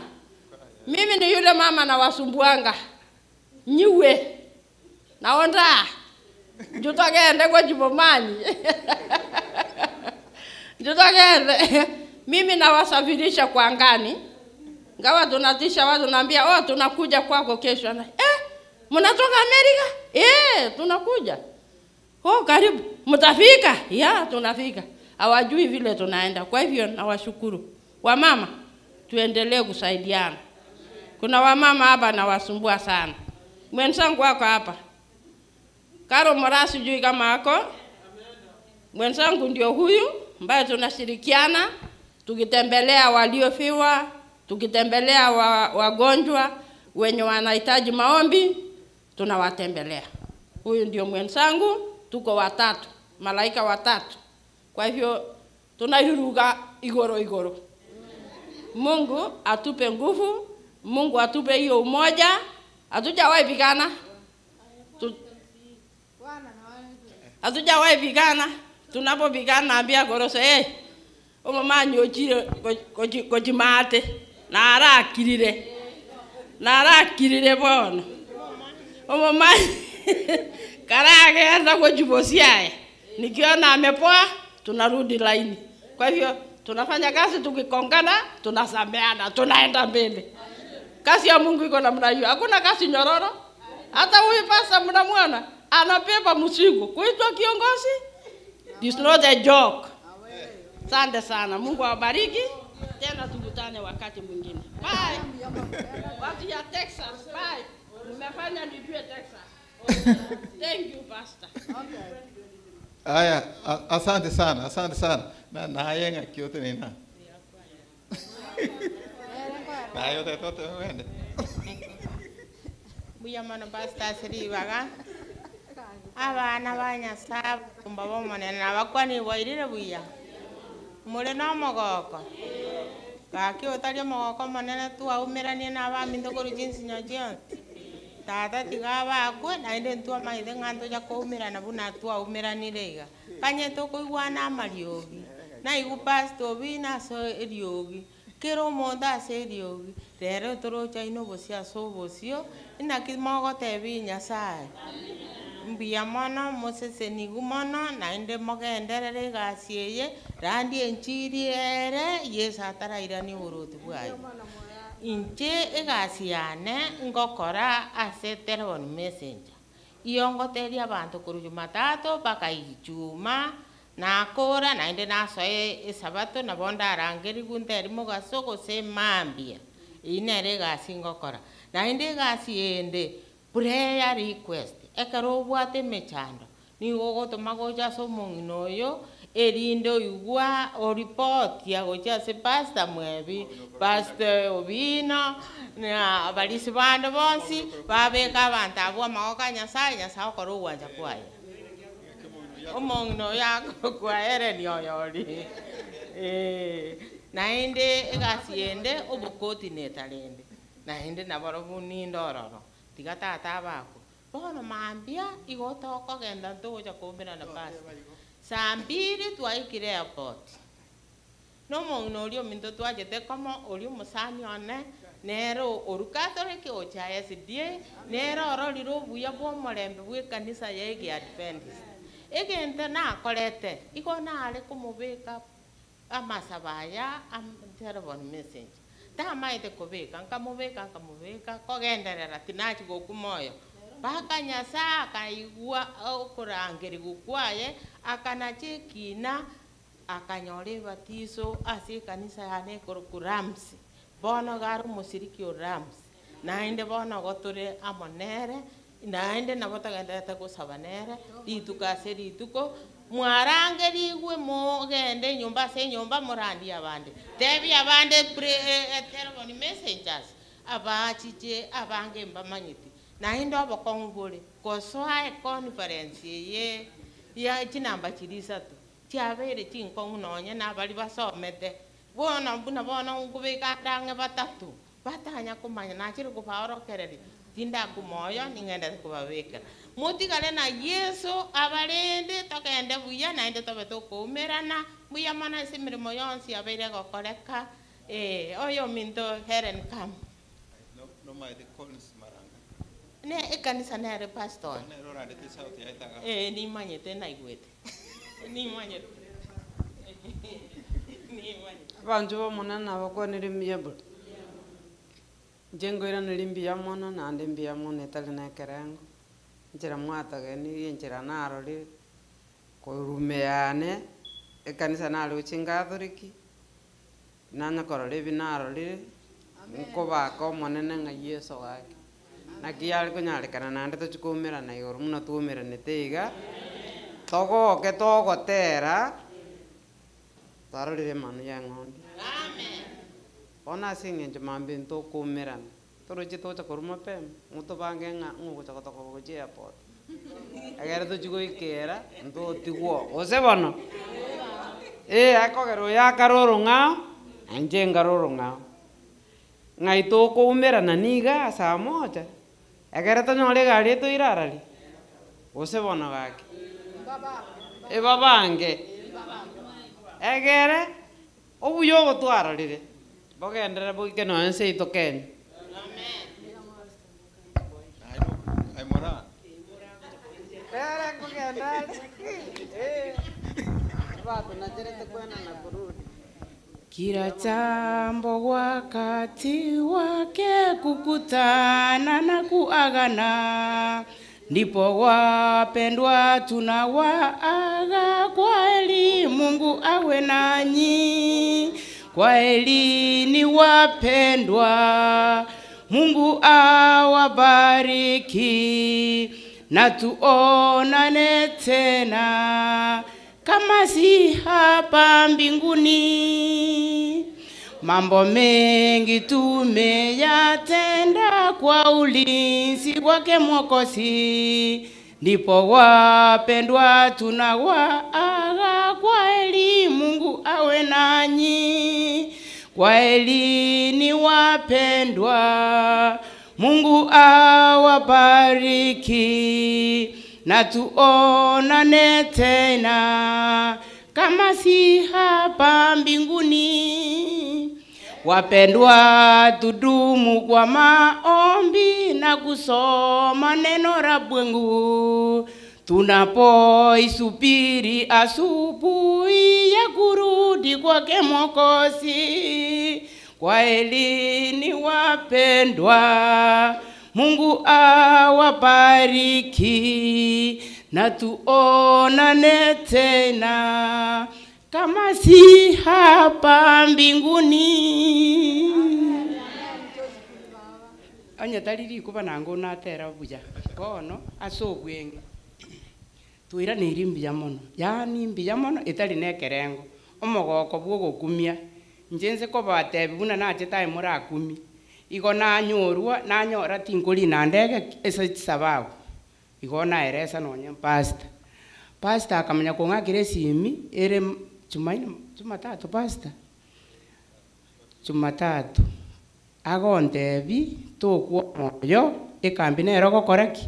Mimi ni yule mama na wasumbuanga. Nyiwe. Naonda. Jutagende kwa Jibomani. Jutagende. Mimi nawasafirisha kwa angani. Ngawa tunatisha watu naambia, tunakuja kwako kesho. Mnatoka Amerika? Tunakuja. Karibu. Mtafika? Tunafika. Hawajui vile tunaenda. Kwa hivyo nawashukuru. Wamama, tuendelee kusaidiana. Kuna wamama hapa na wasumbua sana. Mwenzangu wako hapa. Karo Morasi jui kama ako. Mwenzangu ndio huyu ambaye tunashirikiana tukitembelea waliofiwa, tukitembelea wagonjwa wenye wanahitaji maombi, tunawatembelea. Huyu ndio mwenzangu, tuko watatu, malaika watatu. Kwa hivyo tunairuka igoro. Mungu atupe nguvu, Mungu atupe hiyo umoja. Hatujawahi pigana. Hatujawahi pigana. Tunapopigana naambia Gorose, mama nyochire kojimate na arakirire bono. Mama karage hata kujibosiae. Nikiona amepoa tunarudi laini. Kwa hivyo tunafanya kazi tukikongana, tunasameana, tunaenda mbele. Kazi ya Mungu iko namna hiyo. Hakuna kazi nyororo. Hata huyu pasta mnamwona anapepa mzigo. Kuitwa kiongozi, it's not a joke. Asante sana. Mungu awabariki. Tena tukutane wakati mwingine. Bye. Watu ya Texas. Bye. Nimefanya nijue Texas. Thank you, pastor. Aya, asante sana, asante sana. Na yenga kiote nina. Na yote tote wende. Buya mana pasta siri baga. Abana banyasa kumbabo monene nabakwani wairire buya. Mure no mogoko. Kaki otari mogoko monene tu aumeranie na ba mindo koru jinsi nyajion. Tata tigaba akwe na inde tu amaithe nganto ya kuumira na buna tu aumeranire iga. Kanye to kuigwana mariogi. Na igu pasto bina so eriogi. Kero monda se eriogi. Rero toro chaino bosia so bosio. Ina kimogo te binya sai. Mbia mono mosese nigu mono na inde mogenderere gasieye. Randi enchiri ere yesa tara irani urutu bwayo. Inche egasiane ngokora ase telephone messenger. Iongo teri abantu kuru Jumatatu paka Ijumaa nakora na inde naso Sabato na bonda arangeri gunteri mugaso gose mambia. Inere gasi ngokora. Na inde gasi ende prayer request. Ekaro bwate mechando. Ni gogo magoja so monginoyo erindo igua o report ya goja se pasta mwebi pasta obino na balisi bando bonsi babeka banta bwa maoka nyasa okoro wanja kwaye omongno yako kwa ere nyoyori nainde egasiende obukoti netalende nainde nabaro nindororo tigata tabako bono mambia igotoko genda ntoja kumbira na pasta Sambiri twaikire airport. No mongno olio minto twajete como olio musani one nero orukatoreke ocha SDA nero ororiro buya bwo morembe bwe kanisa yege Adventist. Egente na kolete igona ale kumubeka amasabaya am telephone message. Tamaite kubeka nkamubeka kogenderera tinachi gokumoyo. Baka nyasa akaigua okurangeri gukwaye akanachekina akanyore batizo ase kanisa yane kuramsi bono garu musiriki oramsi nainde bono gotore amonere nainde nabotagenda takusabanere itukase rituko mwarangeri gwe mogende nyumba se nyumba morandi abande tebi abande telephone messengers abachiche abange mbamanyiti na indo abokongore kosoa conference ye ya chinamba chirisatu chiabere chinkong nonye na bali basomete bona ngubeka dange batatu batanya kumanya na chiri kupaoro kereri tinda kumoyo ningenda kubabeka mutigale na Yesu abalende tokende buya na inde tobeto kumerana buya mana simirimo yonsi abere gokoreka oyo minto heren kam No mai de Collins maranga. Ne ekanisa nere pastor. Ne rora de sauti aitaga. Ni manyete na igwete. Ni manyete. Ni manyete. Banjo monana bakwanire miyabo. Jengo ira nilimbia mono na ndimbia mono etali na kerengo. Njira mwata geni njira narori korumeane ekanisa nalo chingathoriki. Nanya korore binarori. Nkoba ko monene nga Yesu gake. Na kiali kunyarekana nande tukumira na igoro muno tumira neteiga. Togo ke togo tera. Tarorire manu ya ngondi. Amen. Ona singe njamambe nto kumira. Toroje tocha koruma pem. Muto bange nga ngugo chakotoko goje airport. Agera tujugo ikera nto tigwo. Ose bono. Akogero ya karoro nga. Anje ngaroro nga. Ngai to kumira na niga saa moja. Agera to nyole gari to irarali. Ose bono gake. Babange. Agera obuyo gotwararire. Bogendera boike no ense itokeni. Ai mora. Era kugenda. Watu na jerete kwenda na kurudi. Kila jambo wakati wake kukutana na kuagana, ndipo wapendwa tunawaaga. Kwaheri, Mungu awe nanyi. Kwaheri wapendwa, Mungu awabariki. na tuonane tena kama si hapa mbinguni. Mambo mengi tumeyatenda kwa ulinzi wake Mwokozi, ndipo wapendwa tunawaaga. Kwaheri, Mungu awe nanyi. Kwaheri wapendwa, Mungu awabariki, na tuonane tena kama si hapa mbinguni. Wapendwa, tudumu kwa maombi na kusoma neno la Mungu, tunapoisubiri asubuhi ya kurudi kwake Mwokozi. Kwaheri wapendwa, Mungu awabariki, na tuonane tena kama si hapa mbinguni. Anya tariri kuba nango natera buja bono asogwenge tuira ni rimbi mono, yani mbi mono itari nekerengo omogoko bwo gokumia njenze ko batebi buna nache tai murakumi igo nanyorwa nanyora tingoli na ndege esa sababu igo na eresa nonye pastor akamenya kongakire simi ere Jumatatu pastor Jumatatu agondebi tokwo moyo ekambi nero gokoraki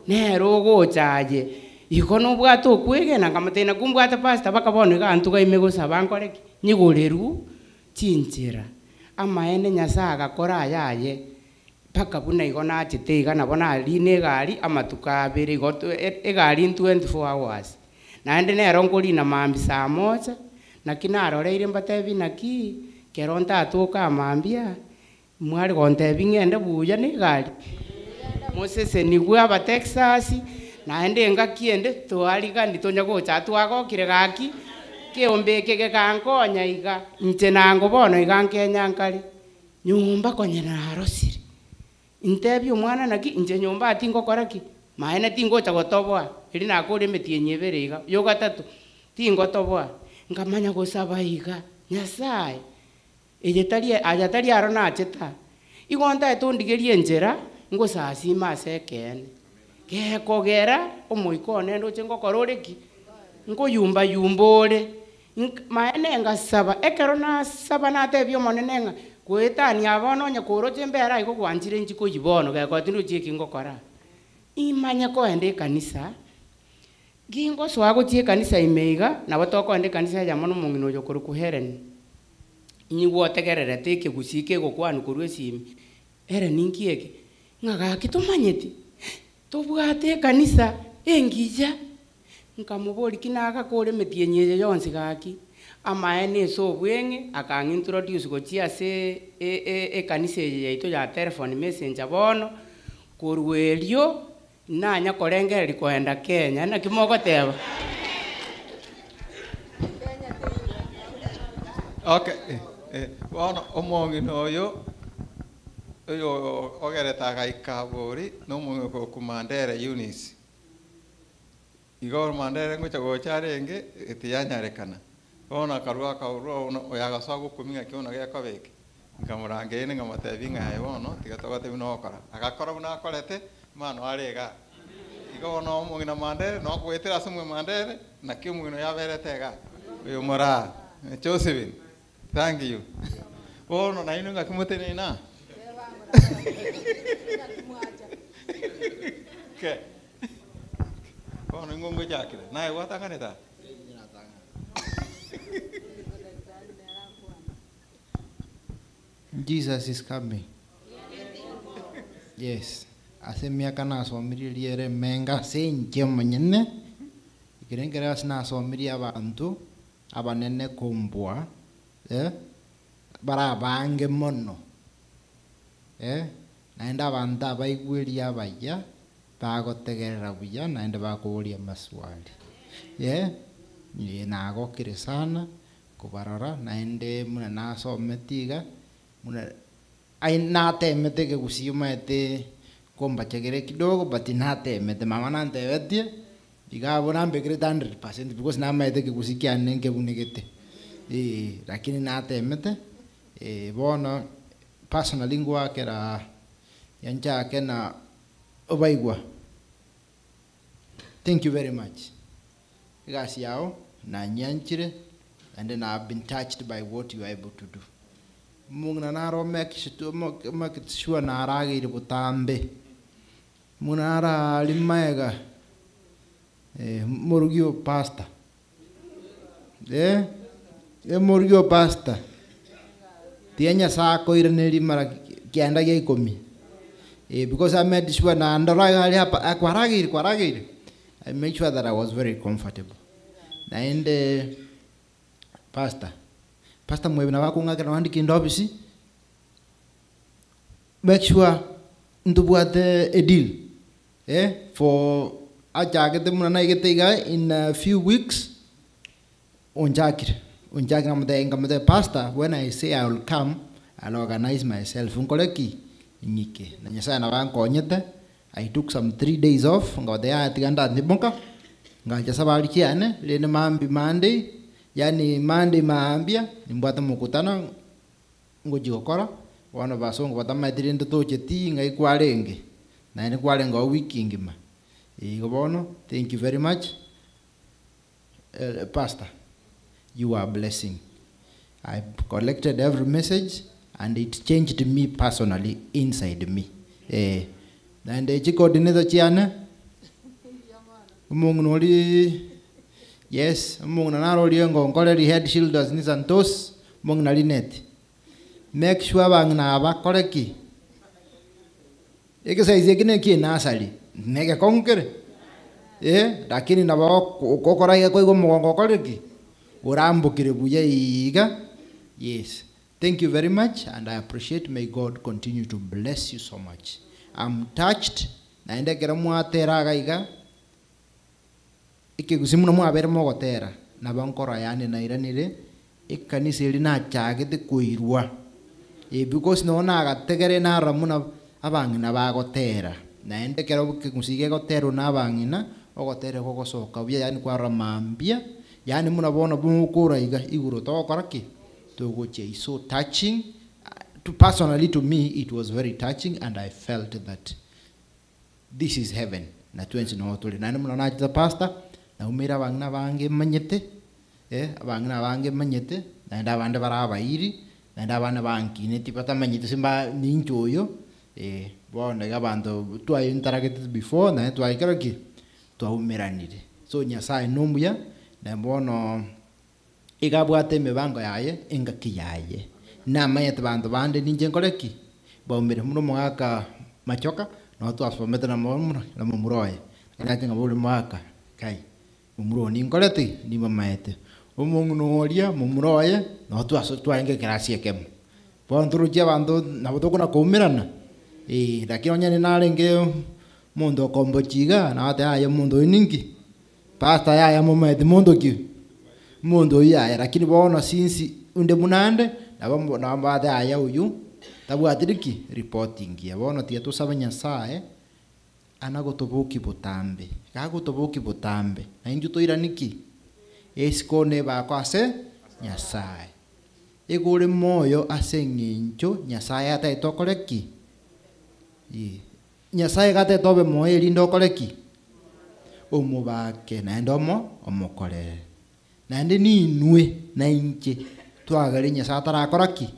nero gochaje iko nobwata okwegena ngamatena kumbwata pastor bakabona igantu gaime gosaba nkoreki nyigoreru chinjira amaene nyasaga kora ayaye paka buna igo nachete igana bona line gari amatuka abere igo egari 24 hours naende nero ngori na mambi saa moja na kinaroreire mbatebi naki keronta atoka mambia mwari gontebi ngende buya ni gari Moses ni gwa Texas naende ngakiende twarigani tonyagocha twagokire gaki keombeke gekankonya iga nche nango bono iga Kenya nkari nyumba konyena harosiri intebi omwana naki nche nyumba atingo koraki maene tingo cha gotobwa iri nakore metie nyebere iga yo gatatu tingo tobwa ngamanya gosaba iga Nyasaye ejetari ajatari arona acheta igonta etondigerie njera ngosasi masekene gekogera omoikone ndo chengo kororeki ngo yumba yumbore maene ngasaba ekero na saba na tebio monenenga kwetani abono nyakoro chembera iko kwanjire njiko yibono gekotindu chiki ngokora imanya ko ende kanisa gingo swago chie kanisa imeiga na batoko ende kanisa ya mono mungino yokoro kuheren nyiwo tegerere teke gusike gokwanu kurwesimi ere ninkieke ngaga kitomanyeti tobwate kanisa engija nkamubori kinaga kore metienye yonsi gaki amaene so bwenge akangintroduce gochia se kanisa yeito ya telephone messenger bono kurwerio nanya korengeri kwenda Kenya na kimoko teba. Okay, bono omongi noyo oyo ogereta gaikabori no mungo ko kumandere Eunice igor mandere ngocha gocharenge etiyanyarekana ona karua kauro no oyagaswa kuminga kiona gekobeke nkamurangene ngamatebi ngaye bono tigatogote bino okora agakora buna akorete mano arega igo no omongi na mandere no kwetera sumwe mandere na kimwino yaberetega uyo mora Josephine, thank you bono na ino ngakimutene na okay bono ngongo jakire nae watanganeta Jesus is coming. Yes. Ase miaka nasomirie ere menga senje manyene ikirengera nasomirie abantu abanene kumbwa barabange mono naenda abantu abaigwiria abaya bagotegerera buya naenda bakuuria maswali ni nagokire sana kubarora naende muna nasometiga muna ai natemete ke gusiumete komba chegere kidogo but natemete mama nantebetie ikabona mbekirete 100% because namaete kikusikia nenge bunigete lakini natemete bono personally ngwakera yanchake na obaigwa. Thank you very much. Igasi yao na nyanchire and then I've been touched by what you are able to do. Mungna naro make sure na aragi iri butambe. Mungna ara limaega morugio pasta. Morugio pasta. Tienya sako iri neri mara kianda ya ikomi. Because I made sure na andora hapa kwaragi. I made sure that I was very comfortable. Na ende pastor mwebina wako ngakira wandiki ndobisi. Make sure ntubuate a deal. For achagete muna igete in a few weeks. Unjakir ngamade pastor, when I say I will come, I'll organize myself. Unkoleki nyike. Na nyasa na wanko nyete. I took some 3 days off. Ngode ya tiganda nibonka. Ngaja sabali kiane lene mambi Monday. Yani Monday maambia nimbata mukutano ngoji kokora. Wana basongo bata madirinde toche ti ngai kwarenge. Na ene kwarenga wiki ngima. Gobono, thank you very much. Pastor, you are a blessing. I collected every message and it changed me personally inside me. And the coordinator chiana Mungnoli, yes, Mungnaroliango, already head shoulders, knees and toes, Mungnalinet. Make sure Bangna Bakoreki. Exercise again, Nasali. Nega conquer. Lakini na kokora ya kwa Mongokoreki. Urambo Kiribuya. Yes. Thank you very much, and I appreciate. May God continue to bless you so much. I'm touched. Naende kera muatera gaiga. Ike gusimu na muabere mogotera. Na bankora yani na iranire. Ikanisa ilina chagete kuirua. Because no na agategere na ramuna abangina bagotera. Naende kera musige gotero na abangina. Ogotere koko soka. Uya yani kwa ramambia. Yani muna bona bumukura iga iguro tokoraki. It's so touching. Personally, to me, it was very touching, and I felt that this is heaven. Na tuenzi no tuli. Na nimo na the pastor. Na umira bangna bange manyete. Bangna bange manyete. Na nda bande baraba iri. Na nda bande banki. Neti pata manyete simba ninchoyo. Bona gabando tu ay interrogated before. Na tu ay karaki. Tu umira nide. So Nyasaye nomuya. Na bono igabwate mebango yaye engakiyaye na mayete bantu bande ninje nkoleki bombere muno mwaka machoka no twasomete na muroye ina ngabuli mwaka kai mumuro ni nkoleti ni mamayete umungu noria mumuroye no twange gracia kem ponduru je bantu na botoko na kumirana lakini onyane nalenge mundo kombo chiga na ate ayo mundo iningi pasta ya mamayete mundo ki mundo ya lakini bona sinsi unde munande na baadhi aya uyu tabu atiriki reporting ya bona tia tusaba Nyasaye anagotoboki butambe gagotoboki butambe na inju toira niki esikone bakwase Nyasaye igure moyo asenginjo Nyasaye ataitokoreki Nyasaye gate tobe moyo lindo koreki omubake na ndomo omukore na ndi inwe na inche twagare Nyasaye atarakoraki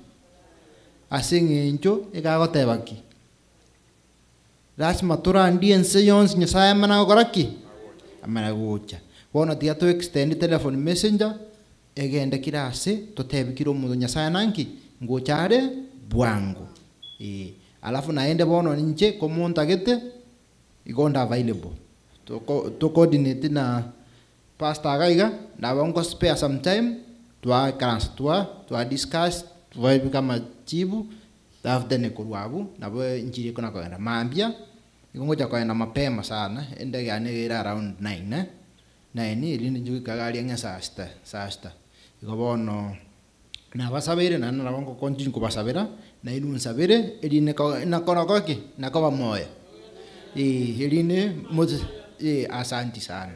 asengencho igagotebaki lazima turandie ense yonse Nyasaye amanakoraki amanagocha bona tia to extend telephone messenger egende kirase totebikira omuntu Nyasaye nanki ngochare bwangu alafu naende bono nje komuntu agete igonda available to coordinate na pastor gaiga na bongo spare some time twa kansa twa discuss twa kama chibu after ne kurwabu na bo njiri kuna kwenda mambia ikongoja kwenda mapema sana ende gane ira around 9 9 ili njuki kagali anga sasta ikobono na basabere na bongo continue ko basabera na ilu nsabere ili ne na kona koki na koba moya Heline asanti sana.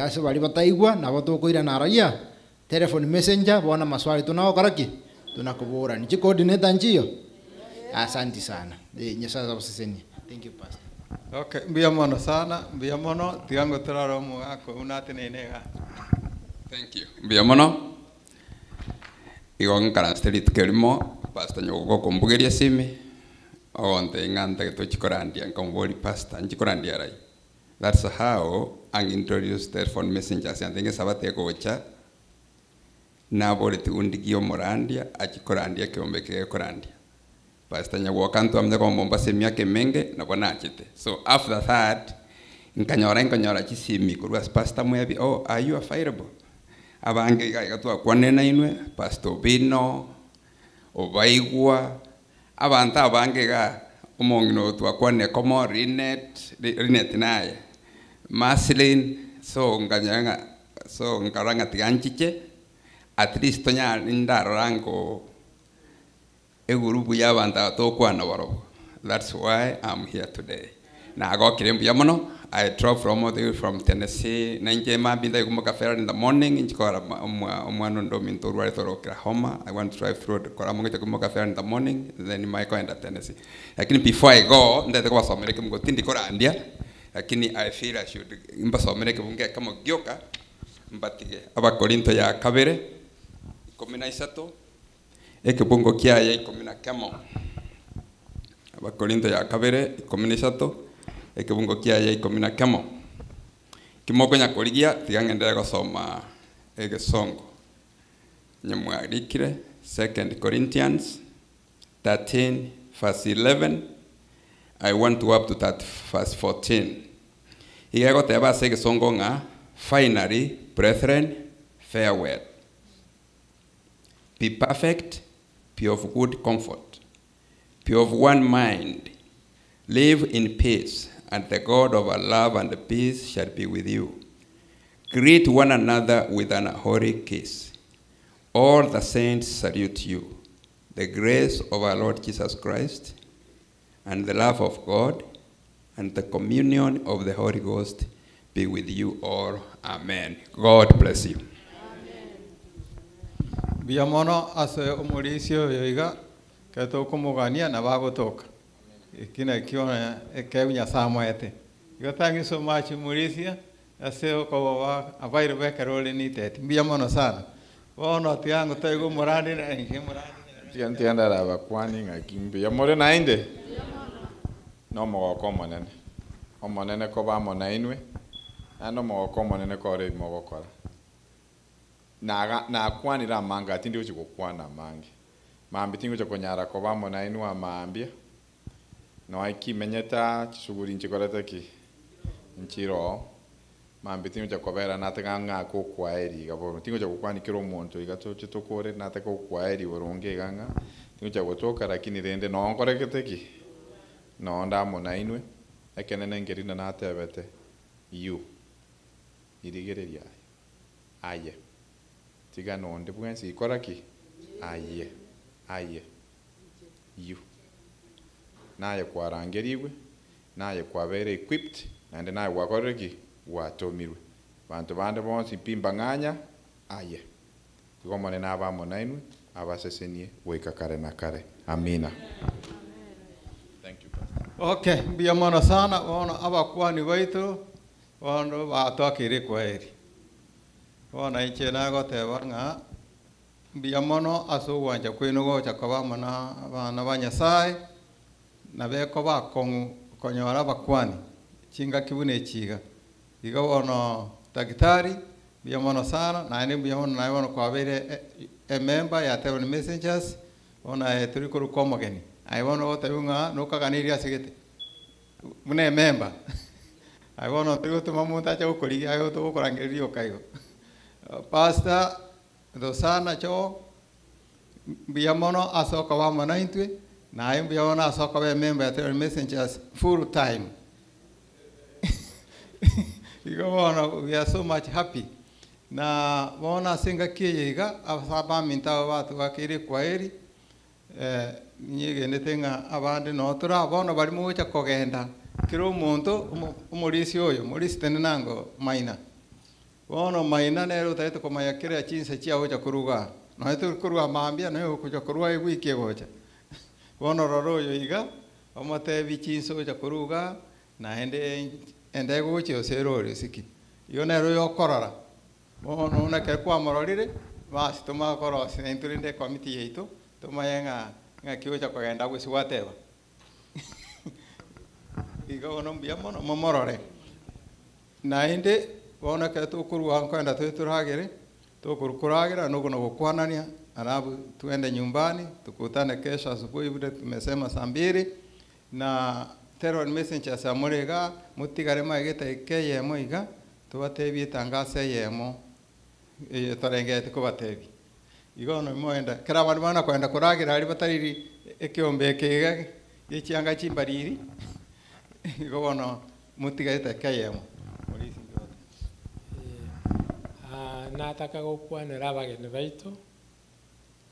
Ase bali bataigwa na batokoira na raia. Telephone messenger bona maswali tunaokaraki. Tunakubora. Ni coordinator njio. Asanti sana. Nyasa za siseni. Thank you pastor. Okay, mbia mono sana, mbia mono tiango turaro mu ako unate nenega. Thank you. Mbia mono. Igon kana street kelimo pastor nyogo kombugeria simi. Onte ngante to chikorandia komboli pastor chikorandia rai. That's how I introduced telephone messengers and things Sabbath kocha. Na bole tuundikio morandia achikorandia kiombeke korandia. Pastor nyago kanto amne komomba semi yake menge na bwana achite. So after that nkanyora chisimi kurwa pastor mwebi, oh, are you available? Abange gaitwa kwanena inwe pastor Bino obaigwa abanta abange ga umongino twa kwane komo rinet naye Maslin so nkaranga tiganchiche at least tonya ndarango egurubu yabanta to kwana baro. That's why I'm here today. Na ago kirembu yamono I drove from Tennessee. Nanje mabinda kumaka ferry in the morning in Chikora umwano ndo minturwa to Oklahoma. I want to drive through the Koramonga kumaka ferry in the morning, then I go into Tennessee. Lakini before I go, ndete kwa America mko tindi Korandia. Lakini I feel I should imba America bunge kama gyoka mbatige aba Korinto ya kabere 13 ekibungo kiaye 10 aba Korinto ya kabere 13 ekibungo kiaye 10 kimoko nya korigia tigangendera gusoma egesongo nyamwarikire 2 Corinthians 13 verse 11. I want to up to that verse 14. Igego teba se gesongo nga finally brethren farewell. Be perfect, be of good comfort, be of one mind, live in peace, and the God of our love and peace shall be with you. Greet one another with an holy kiss. All the saints salute you. The grace of our Lord Jesus Christ, and the love of God, and the communion of the Holy Ghost be with you all. Amen. God bless you. Biamono ase umulisio yoiga kato kumugania na bagotoka. Ikina kiona ekewnya samwete. Thank you so much Mulisia. Ase ko wa avaire bekarole ni tete. Biamono sana. Wono tiango tego morandi na nkemorandi. Tianda la bakwani ngakimbi. Yamore nainde. No mo ko monene. O monene ko ba monainwe. Ano mo ko monene ko re mo ko. Na kwani la manga tindi uchi kukwana mangi. Mambi tingo cha konyara ko ba monainu amambia. No aiki menyeta chishuguri nchikoreta ki nchiro. Mambi tingo cha kobera nataka nga ko kwaeri gabo. Tingo cha kukwani kiro monto igato chitokore nataka ko kwaeri woronge ganga. Tingo cha kutoka lakini rende no onkorekete ki. No nda monainwe. Ekenene ngerina natebete. You. Irigereria. Aye. Tiga no ndi bwensi ikoraki. Aye. You. Naye kwarangeriwe, naye kwabere equipped, and naye wakoreki watomirwe. Bantu bande bonsi pimbanganya aye. Tukomane naba monainwe, abasesenie weka kare na kare. Amina. Thank you. Okay, biamono sana ono abakwani waitu ono batokire kweri. Ona ichena goteba nga biamono asugwanja kwinogo chakaba mana bana banyasai na beko bakongu konyora bakwani chinga kibune chiga iga ono daktari biamono sana na ni biamono na ono kwa bere member ya telephone messengers ona turikuru komogeni ai wono otayunga no kaganiria sigete mune member ai wono turutu mamuta cha ukori ayo to korangerio kaigo Pastor dosana cho biamono asoka wa manaintwe na ayo biamono asoka wa member ya telephone messengers full time. We are so much happy. Na wana singa kiyiga abasaba minta watu wakiri kwaheri nyegenete ng'a abande no turabona bari mucha kogenda kiro omonto omorisi oyo morisi tene nango maina bono maina nero taito komaya kire chinse chiao cha kuruga no ito kuruga mambia no kuja kuruga wiki gocha bono roro yo iga omotebi chinse cha kuruga na ende goche oserore siki yo nero yo korora bono na ke kwa mororire basi toma korosi enturinde komiti yeito toma nga kiocha kogenda gwisi wateba iga ono mbia mono momorore na inde bona ke tukuruga kwenda turagire tukurukuragira nuko no kukwanania alafu tuende nyumbani tukutane kesho asubuhi vile tumesema saa 2 na terror messenger sa murega mutigare maigeta ikeyemo iga tubatebi tangase yemo torengete kubatebi igo no moenda kera bantu bana kwenda kuragira ari batariri ekiombe kega yechianga chimbariri igo bono mutigare ikeyemo nataka gukwanira abageni baitu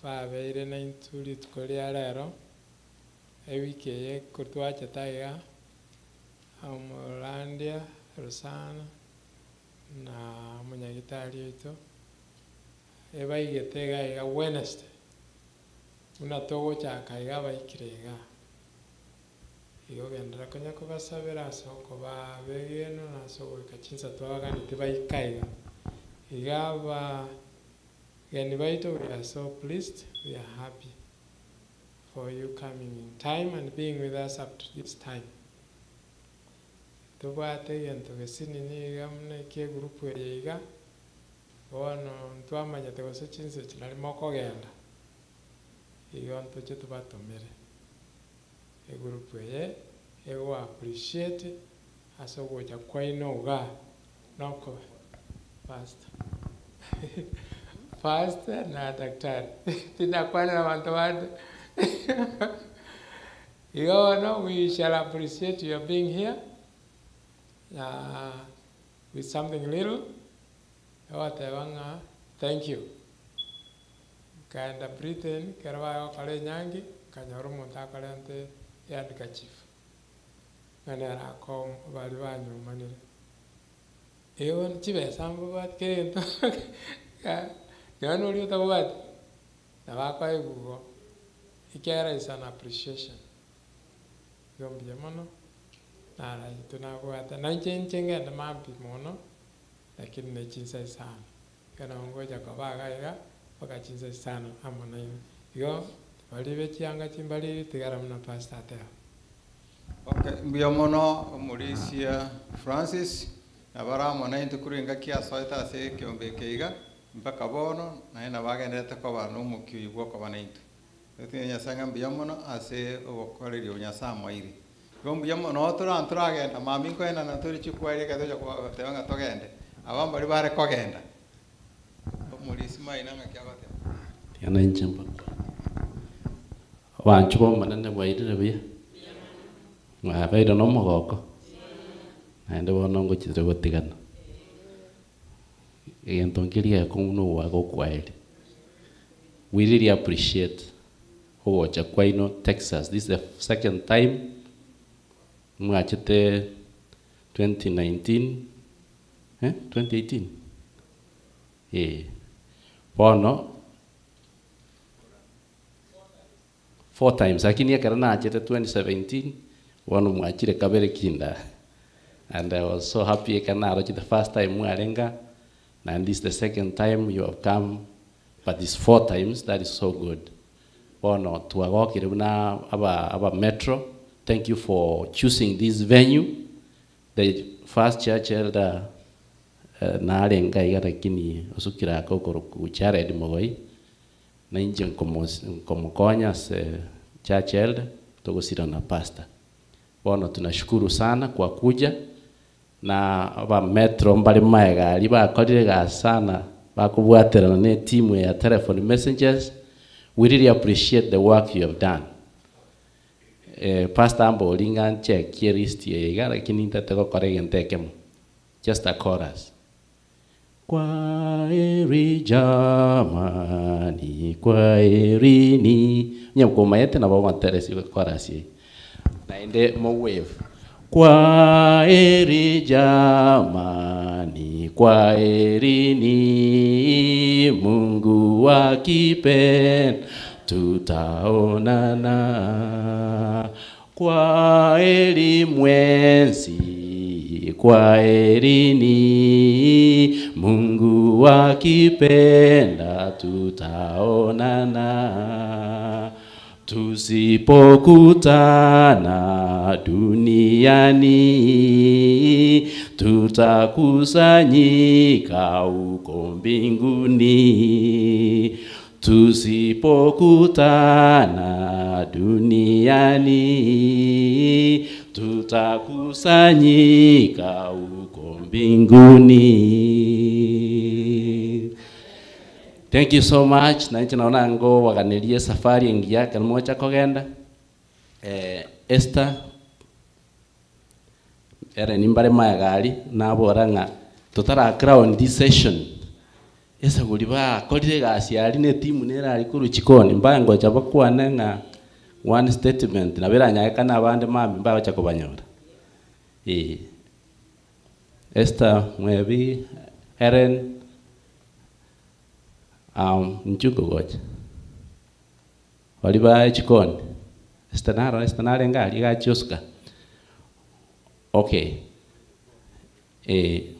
babeire na inturi tukoria rero ewiki eye kutwachetaga Omurandia Rusana na munyagitari oito ebaigetega iga Wednesday una togochaka iga baikirega igo gendera konya kubasabira asoko babegeno nasoko ikachinsa twaganite baikaiga igaba geni baitu. We are so pleased, we are happy for you coming in time and being with us up to this time. Tubate gento gesini ni gamne ke grupu yeiga bono ntwamanya tegose chinse chilali moko genda igo ntoche tubatomere e grupu ye ego appreciate aso goja kwaino ga noko pastor pastor na daktari tinakwana na bantu bade no, we shall appreciate your being here with something little. Thank you. Kaenda Britain kerwa kale nyangi kanyoru monta kale ante yandika chief ngana kom bali banyu manire eon chibe sambo bat kerento ka gano liyo tabat na baka igugo ikera is an appreciation gombi mono na la tunakuata na chenchenge na mampi mono lakini ne chinsa sana kana ngoja kwa baga iga paka chinsa sana amona yo bali bechianga chimbali tigara mna pastor ate. Okay, mbia mono Mauricia Francis na bara mona intukuringa kia soita se kiombe keiga mpaka bono na ina bagendete ko banu mukiigwo ko banaitu etinya sanga mbia mono ase obokoreri onyasa mairi gombia mono turagenda mami ko ena na turi chikwari ka toja ko tebanga togende abamba bari bare kogenda Mauricia maina ngakia gote yana inchamba wanchuko manane bwaire bia baida no mogoko naende bono ngo chitire gotigana entongeria kono wa gokwaeli. We really appreciate Owacha Kwaino, Texas. This is the second time mwachete 2019 2018 bono 4 times lakini yakana achete 2017 wano mwachire kabere kinda and I was so happy kana the first time mwalenga and this is the second time you have come, but it's 4 times. That is so good. Bono tuagokire na aba metro. Thank you for choosing this venue. The first church elder na alenga igara kini osukira kokoro kuchare di mogoi na inje komokonya se church elder togosira na pastor. Bono tunashukuru sana kwa kuja na aba metro mbali maega bakorire ga sana bakubwaterana ne team ya telephone messengers. We really appreciate the work you have done. Pastor Ambo linga check kiristi yega lakini ntateko korege ntekemo. Just a chorus. Kwaeri jamani, kwaerini nyamkomayete na baba teresi korasi naende mo wave kwa eri jamani kwa erini Mungu akipenda tutaonana kwa eri mwenzi kwa erini Mungu akipenda tutaonana tusipokutana duniani tutakusanyika huko mbinguni tusipokutana duniani tutakusanyika huko mbinguni. Thank you so much. Na naona ngo waganilie safari ingia kan moja kogenda. Esther era nimbare mayagali na boranga tutara crown this session. Esa guliba kodire gasi ali ne timu nera ali kuru chikoni mbango chabakwana nga one statement na beranya kana abande mami mbaho chakobanyora. Esther mwebi Helen nchuko gocha waliba chikoni estanara ngali gachoska. Okay,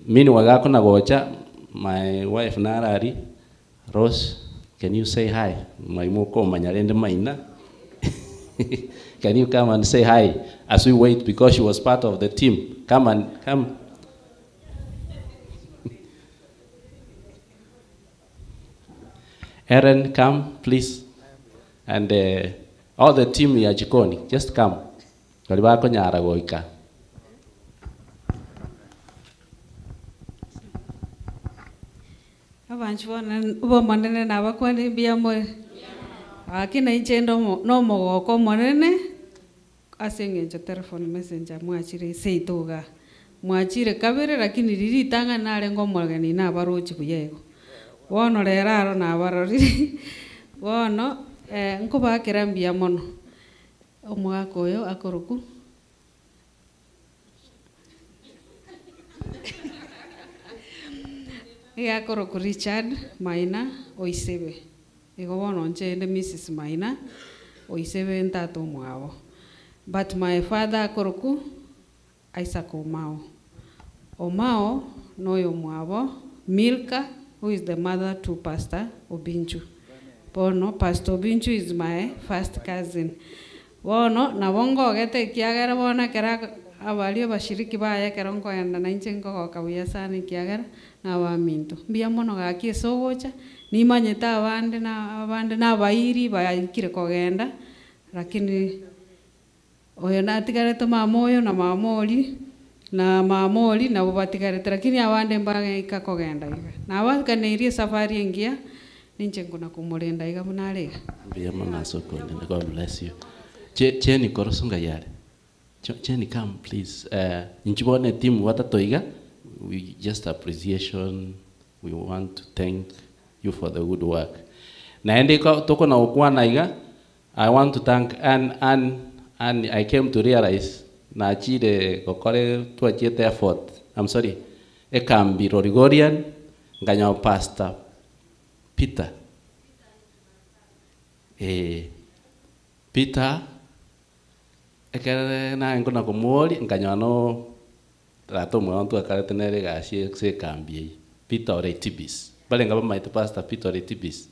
mini wagako na gocha. My wife Narari Rose, can you say hi? My moko manyarende maina. Can you come and say hi as we wait because she was part of the team? Come. Aaron, come please. And all the team ya jikoni, just come. Kalibako nyara goika. Abanchwana ubo monene na bakwani biamo akina ichendo no mogoko monene asengenjo telephone messenger mwachire seitoga mwachire kabere lakini riritanga nale ngomorgani na barochi kuyego wono leraro na barori wono nkubakira mbia mono omwaka oyo akoroku Yakoroku Richard Maina Oisebe. Ego bono nchende Mrs. Maina Oisebe ntato mwao. But my father akoroku Isaac Omao. Omao noyo mwabo Milka, who is the mother to Pastor Obinchu. Bono Pastor Obinchu is my first cousin. Bono na bongo gete kiagara bona kera abalio bashiriki baya kerongo yanda na inchengo kabuya sana kiagara na waminto mbia mono gaki sogocha ni manyeta abande na bairi bayikire kogenda lakini oyo natigarete mamoyo na mamoli na bubatigarete lakini abande mbaga ikakogenda iga na bakaneirie safari ingia ninche ngona kumurenda iga munarega mbia mono sokoni. God bless you. Cheni korosunga yale. Jenny, come please. Inchibone team watatoiga. We just appreciation. We want to thank you for the good work. Naende toko na okwana iga. I want to thank and I came to realize na chide kokore tuachete effort. I'm sorry. Ekambi Rorigorian nganya Pastor Peter. Peter ekere na ngona komori nganyano rato mwantu akaratenere gashi se kambi Peter Oretibis bale ngaba my Pastor Peter Oretibis.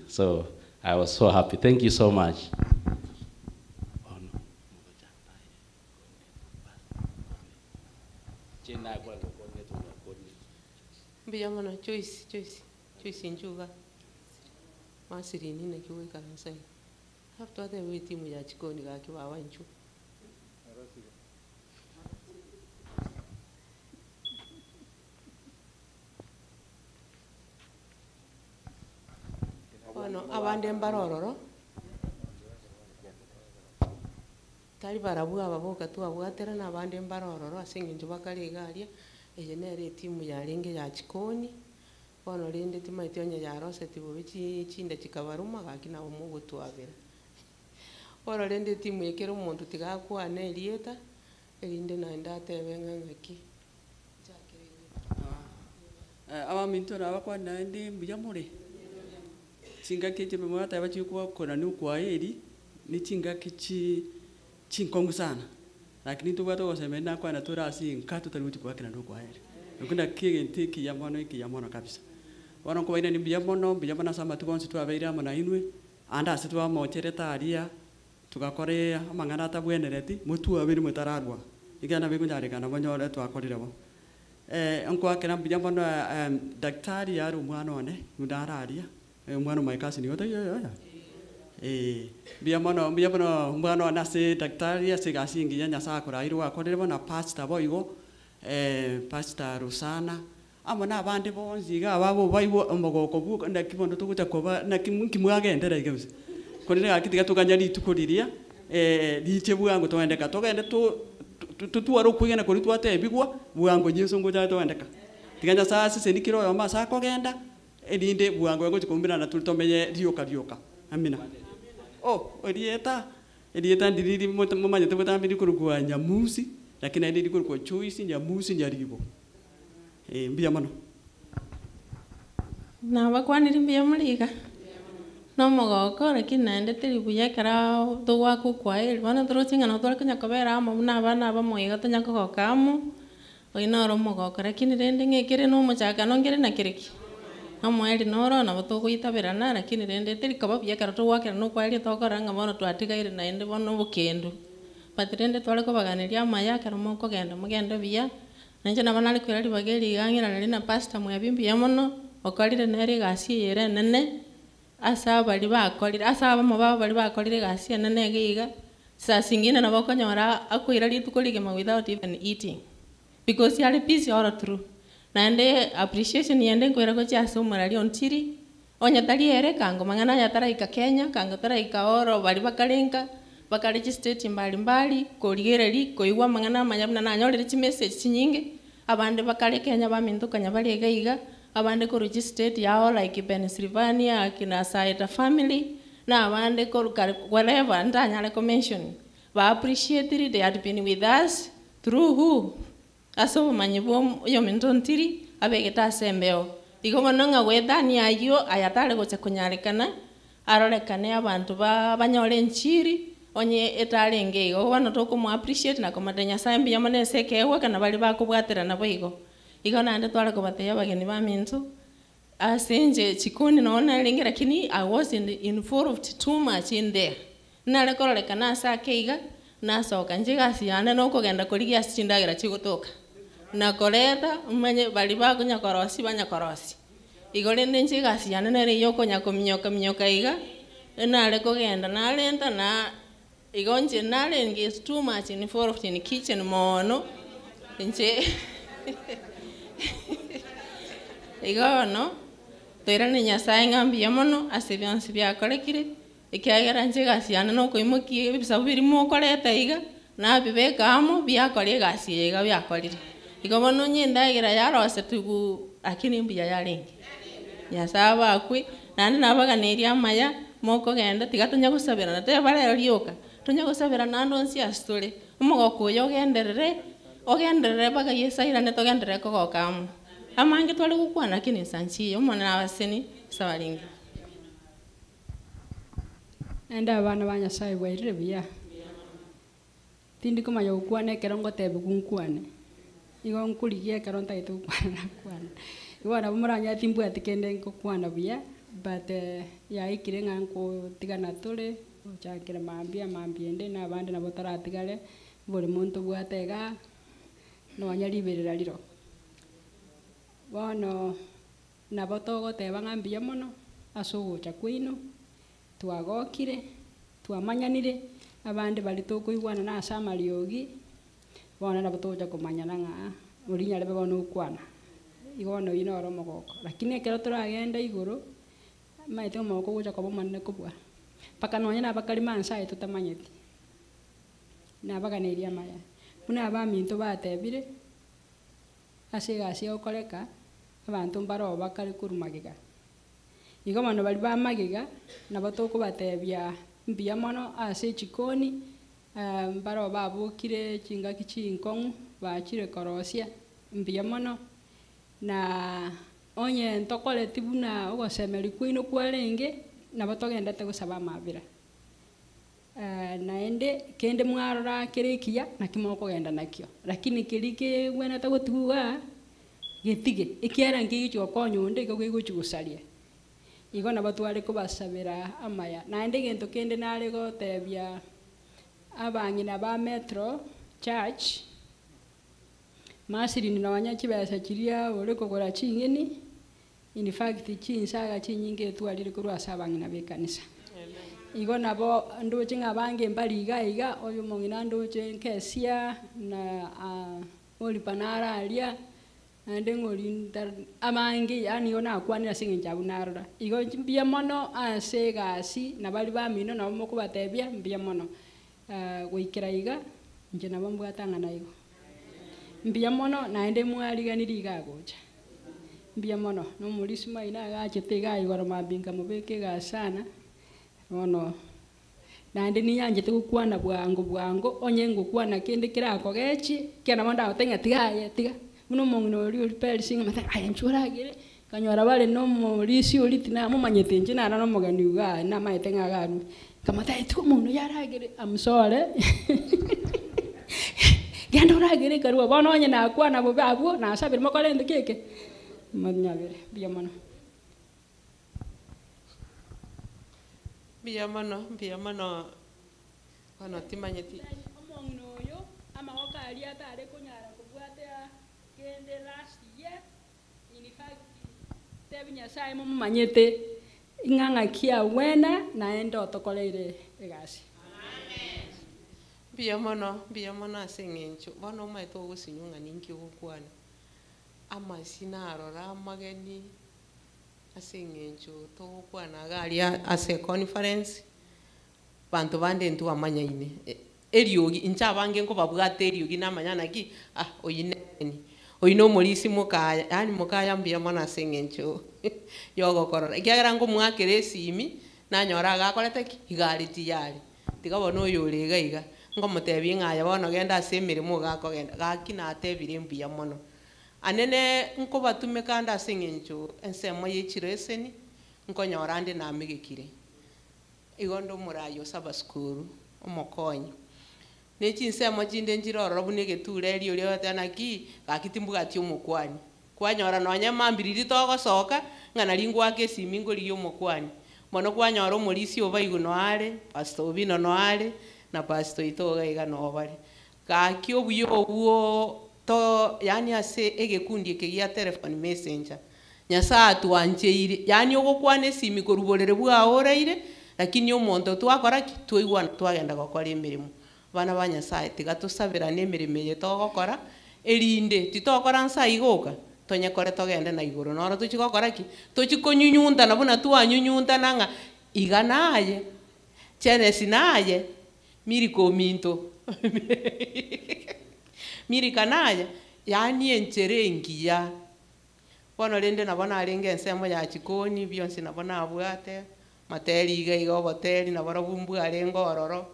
So I was so happy. Thank you so much. Mbiyamana Joyce Njuga masirini na kiwe kanisa. Hafto ate we timu ya jikoni ga kiwa wanchu. Ono abande mbarororo. Tari barabu ababoka tu abwatera na abande mbarororo asinge njubakale galia. Ejenere timu ya lenge ya jikoni. bono rende timaiti onye yaroseti bobe chinde chikabaruma gaki nabo mogotwabera bono rende timu ekero omonto tigakwana erieta erinde naende atebe ng'aki abaminto nabakwana naende mbuya more chingaki eche mwateba chikukora ni ukwaeri ni chingaki chinkongu sana lakini tubwate goseme nakwana turasi nkato tari uchikwakira ndo kwaeri ukunda kigenti kiyamono kabisa bono kubaina ni mbuya mono sama tugonsi twabeire amo na inwe anda ase twamochere taria tugakore amang'ana atabwenereti motwabere motararwa igana bekunyarekana bonyore twakorire bo nkwakera mbuya mono daktari yari omwana one ndararia omwana maikasi nigo tayo mbuya mono omwana one ase daktari ase gasi engiya nyasaye akorairwe akorire bona pastor boigo pastor Rusana amo na abande bonsi iga ababo baibo omogoko buko ndaki bono tuguta koba nakimwagendera igabise korire gaki tiga tukanya ritukuriria riche bwango twendeka togende tutwaro kwigena kuri twatebigwa bwango Yesu ngoja twendeka tiganya sasa sendikiro yo masa kogenda erinde bwango ngo chikumbira na tulitomenye rioka amina erieta ndiriri mumanye tubutambiri kurugwa nyamusi lakini ndiri kurugwa choice nyamusi nyaribo mbuya mono nabakwanire mbuya muriga nomogoko lakini naende teri buya kera tugwaku kwaeri bono turocing'ana twakonya kobera amo buna abana bamoiga tonyakogoka amo oinoro omogoko lakini rende ng'ekere nomochakano ngere na kireki amoeri noro nabo togoitabirana lakini rende teri koba buya kera togwakera nokwaeri togokora ng'a bono twatigaire naende bono obokendo but rende tware kobaganiria amaya kera mokogenda mogende buya nanje nabo nari kwera ribaga erigang'era nari na pastor mwabi mbuya mono okorire nere egasi eyere enene ase abari bakorire ase abamo babo bari bakorire egasi enene iga saa singine nabo okonyora akoira rituko rigema without even eating because yari busy all through naende appreciation yende nkwera gochi ase omorari ontiri onya tari ere kango mang'ana yataraika Kenya kango taraika oro bari bakarenga bakaregistrate mbali korigereri koigwa mang'ana amanyabuna nanyorire chimessage chinyinge abande bakare Kenya bamintukanya bari iga abande ko registrate yao like Pennsylvania akina Saita family na abande ko whatever ndanyale ko mention ba appreciate it, they had been with us through who aso manyibo yo mintontiri abegeta sembeo igo bononga wedani ayo ayatale gocha kunyarekana arorekane abantu banyore nchiri onye etarenge igo bono tokumu appreciate na komatenya sambi yamane sekewe kana bali bakubwatira nabo igo nande twara kobateya bageni ba mintu asenje chikoni naona lingi lakini I was involved too much in there nale korolekana asa keiga nasoka njigasi yane nokogenda korigia sindagira chigotoka na koreta umanye bali bakunya korosi banyakorosi igo rende njigasi yane nere yokonya kominyoka iga nale kogenda nalenta na igo nje nale ngi too much involved in kitchen mono nje igo no toirane nyasaye ng'ambuya mono ase bionsi biakorekire ekiagera njigasi yane nokoimokia ebisabu birimo okoreta iga nabibeka amo biakora egasi iga biakorire igo bono nyendagera yarose tugu akini mbuya yarenge nyasaye bakwe nande nabaganiria amaya mokogenda tiga tonya gosabirana tebare rioka tonya gosabirana nando nsi asitore omogoko oyo ogenderere baga yesairane togenderere kogoka amo amange twari gukwana kini sanchi omwana nabaseni sabaringi enda abana ba nyasaye bwairire buya tindi kumanya gukwana ekero ngotebe gunkwane igo nkurigie ekero ntaite gukwana nakwana igo nabo moranya timbwati kende nkokwana buya but yaikire ng'a nkotigana tore ochakire mambia ende n'abandi nabo taratigare buri muntu bwatega nonya riberera riro bono nabo togoteba ng'ambuya mono ase ogocha kwaino twagokire twamanyanire abandi bari tokoigwana na ase amariogi bono nabo togocha komanyana ng'a orinyare bono okwana igo bono oyi noro omogoko lakini ekero toragenda igoro maete omogoko gocha koba omonene kobua mpaka nonya nabakari mansaye totamanyeti nabaganiria amaya buna abaminto batebire ase egasi egokoreka abantu mbaro bakari kurumagiga igo bano bari bamagiga nabo tokubatebia mbia mono ase chikoni mbaro babukire chingaki chinkong'u bachire korosia mbia mono na onye ntokoreti buna ogosemeri kwino kwarenge nabo togendete gosaba amabira naende kende mwarora kirikia na kimokogenda nakio lakini kirike gwenete gotiguga getige ikiara ngigichwa konyonde igo giguchugusaria igo nabo twari kubasabira amaya naende gento kende nare gotebia abang'ina ba Metro Church masirini na wanyachibesa chiria ore kogora ching'eni in fact chinsaga chinyinge twarire kurwa sabang'ina bekanisa igo nabo ndoche ng'abange mbali iga oyo mong'ina ndoche nkesia na olipanara aria ande ng'ori abange yani ona akwanira sing'enchabu narora igo mbia mono ase gasi nabali bamino nabo mokubatebia mbia mono goikera iga nje nabo mbwatang'ana igo mbia mono naende mwariganiri igagocha mbia mono no mulisi maina agachete igayigora mambinga mubeke gasana mono naende niyanjete gukwana bwango onye ngukwana kende kirako gechi kena monda otenga tiga muno mong'ina ori peri singa mata ayenchuragire kanyora bale no mulisi ori tina mumanyete nje nara no mogani uga na maitenga garu kamata itu muno yaragire amsore genda uragire karua bono onye nakwana bo babo na sabire mokorende keke manyabire bia mono mbia mono ono timanyeti omong'ina oyo amagoka aria atare kunyara kubwatea kende last year in fact tebi nyasaye mumanyete ing'ang'a kia wena naende otokoreire egasi mbia mono ase eng'encho bono omaete ogosinywa ng'ani nki ogokwana amasina arora amageni ase eng'encho togokwana garia ase conference banto bande ntwamanyaine eriogi incha abange nkobabwate eriogi namanyana ki oyineni oyino omorisi mokaya yani mokaya mbia mono ase eng'encho yogokorora ikiagera ngomwakera esimi nanyora agakorete ki igari tiyari tiga bono oyo ore iga ngomotebia ng'aya bono genda ase emeremo gakogenda gaki natebire mbia mono anene nkobatume kanda ase eng'encho ensemo ya echireseni nkonyora nde namegekire igo ndo omorayi Sabbath school omokonyi na echinsemo chinde nchirorora buna egetura erio riotana ki gaki timbugati omokwani kwanyora nonya mambiriri togosoka ng'ana ringwaka esimi ngorigia omokwani mono kwanyora omorisi obaigu noare pastor obino noare na pastor itoga iga nobare gaki obuya obuo to yani ase egekundi eke gia telephone messenger nyasa atwancheire yani ogokwana esimi koruborere bwaoreire lakini omonto twakora ki twaigwana twagenda gokora emirimo bana ba nyasaye tiga tusabira n'emirimo eye togokora erinde titokora nsa igoka tonyekore togende na igoro noro tuchigokora ki tuchikonyunyunta na buna twanyunyunta nanga iga naye chenesi naye miriko minto mirika naye yani enchere engiya bono rende nabona arenge ensemo ya chikoni byonsi nabona abwate materi iga oboteri nabora bumbu arengo ororo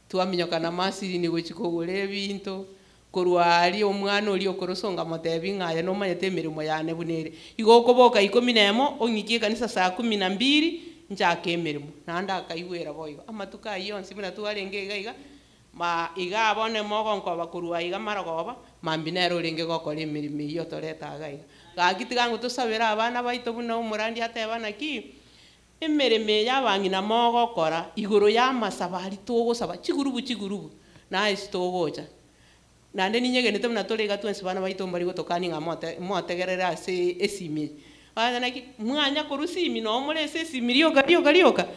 twaminyokana masiri ni gochikogora ebinto korwari omwana oli okorosonga motebi ng'aya nomanyete emirimo yane bunere igo okoboka 11 ong'ikie kanisa saa 12 nchaka emirimo naende akaigwera boigo amatuka ayonsi buna twarenge iga ma iga abone mogo nkoba korwa iga marogoba mambinero renge gokora emirimo iyo toretaga iga gakitiga ngo tusabira abana baito buna omorandi atebana ki emirimo y'abang'ina mogo kora igoro ya masabari togosaba chigurubu na istogocha nande ninyegenete buna torega twensi bana baito mbari gotokani nga motegerera ase esimi bana ki mwanya korusimi no morese esimi rioka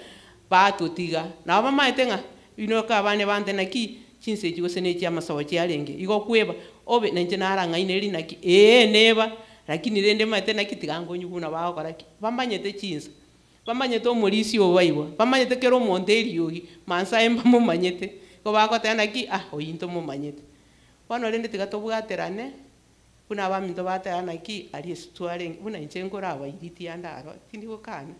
batutiga na bamaete nga inoka abane bante naki chinse chigose ne chia masawa chiarenge igo kweba obe nanje naranga ineri naki neba lakini rende maete naki tigango nyuguna bagokora ki bamanyete chinsa bamanyete omorisi obaiwa bamanyete kero monteri yogi mansa emba mumanyete ko bagotena ki oyinto mumanyete bono rende tigatobwaterane buna abaminto bateana ki ali esitware buna inche nkora abairiti andaro tindi gukana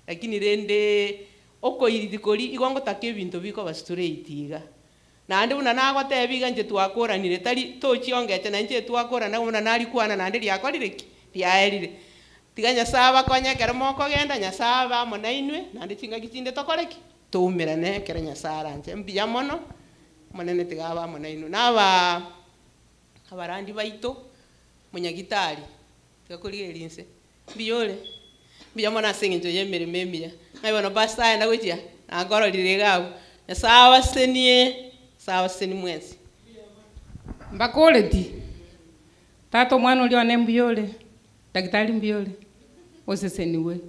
lakini rende okoiriti kori igongotaka ebinto bikoba straight iga nande buna nagotebiga nche twakoranire tari tochiongete na nche twakorana buna nari kwana nande riakorire ki riaerire tiga Nyasaye bakonyekere mokogenda Nyasaye bamo na inwe nande chingaki chinde tokoreki toumerane kere Nyasaye aranje mbuya mono monene tiga bamo na inwe naba abarandi baito munyagitari tikakorigeria nse mbiyore mbuya mono ase eng'encho ya emeremo emiya nabono pastor aenda gochia nangororire gabu Nyasaye abasenie abaseni mwensi mbakoreti tata omwana oria one mbiyore daktari mbiyore oseseniwe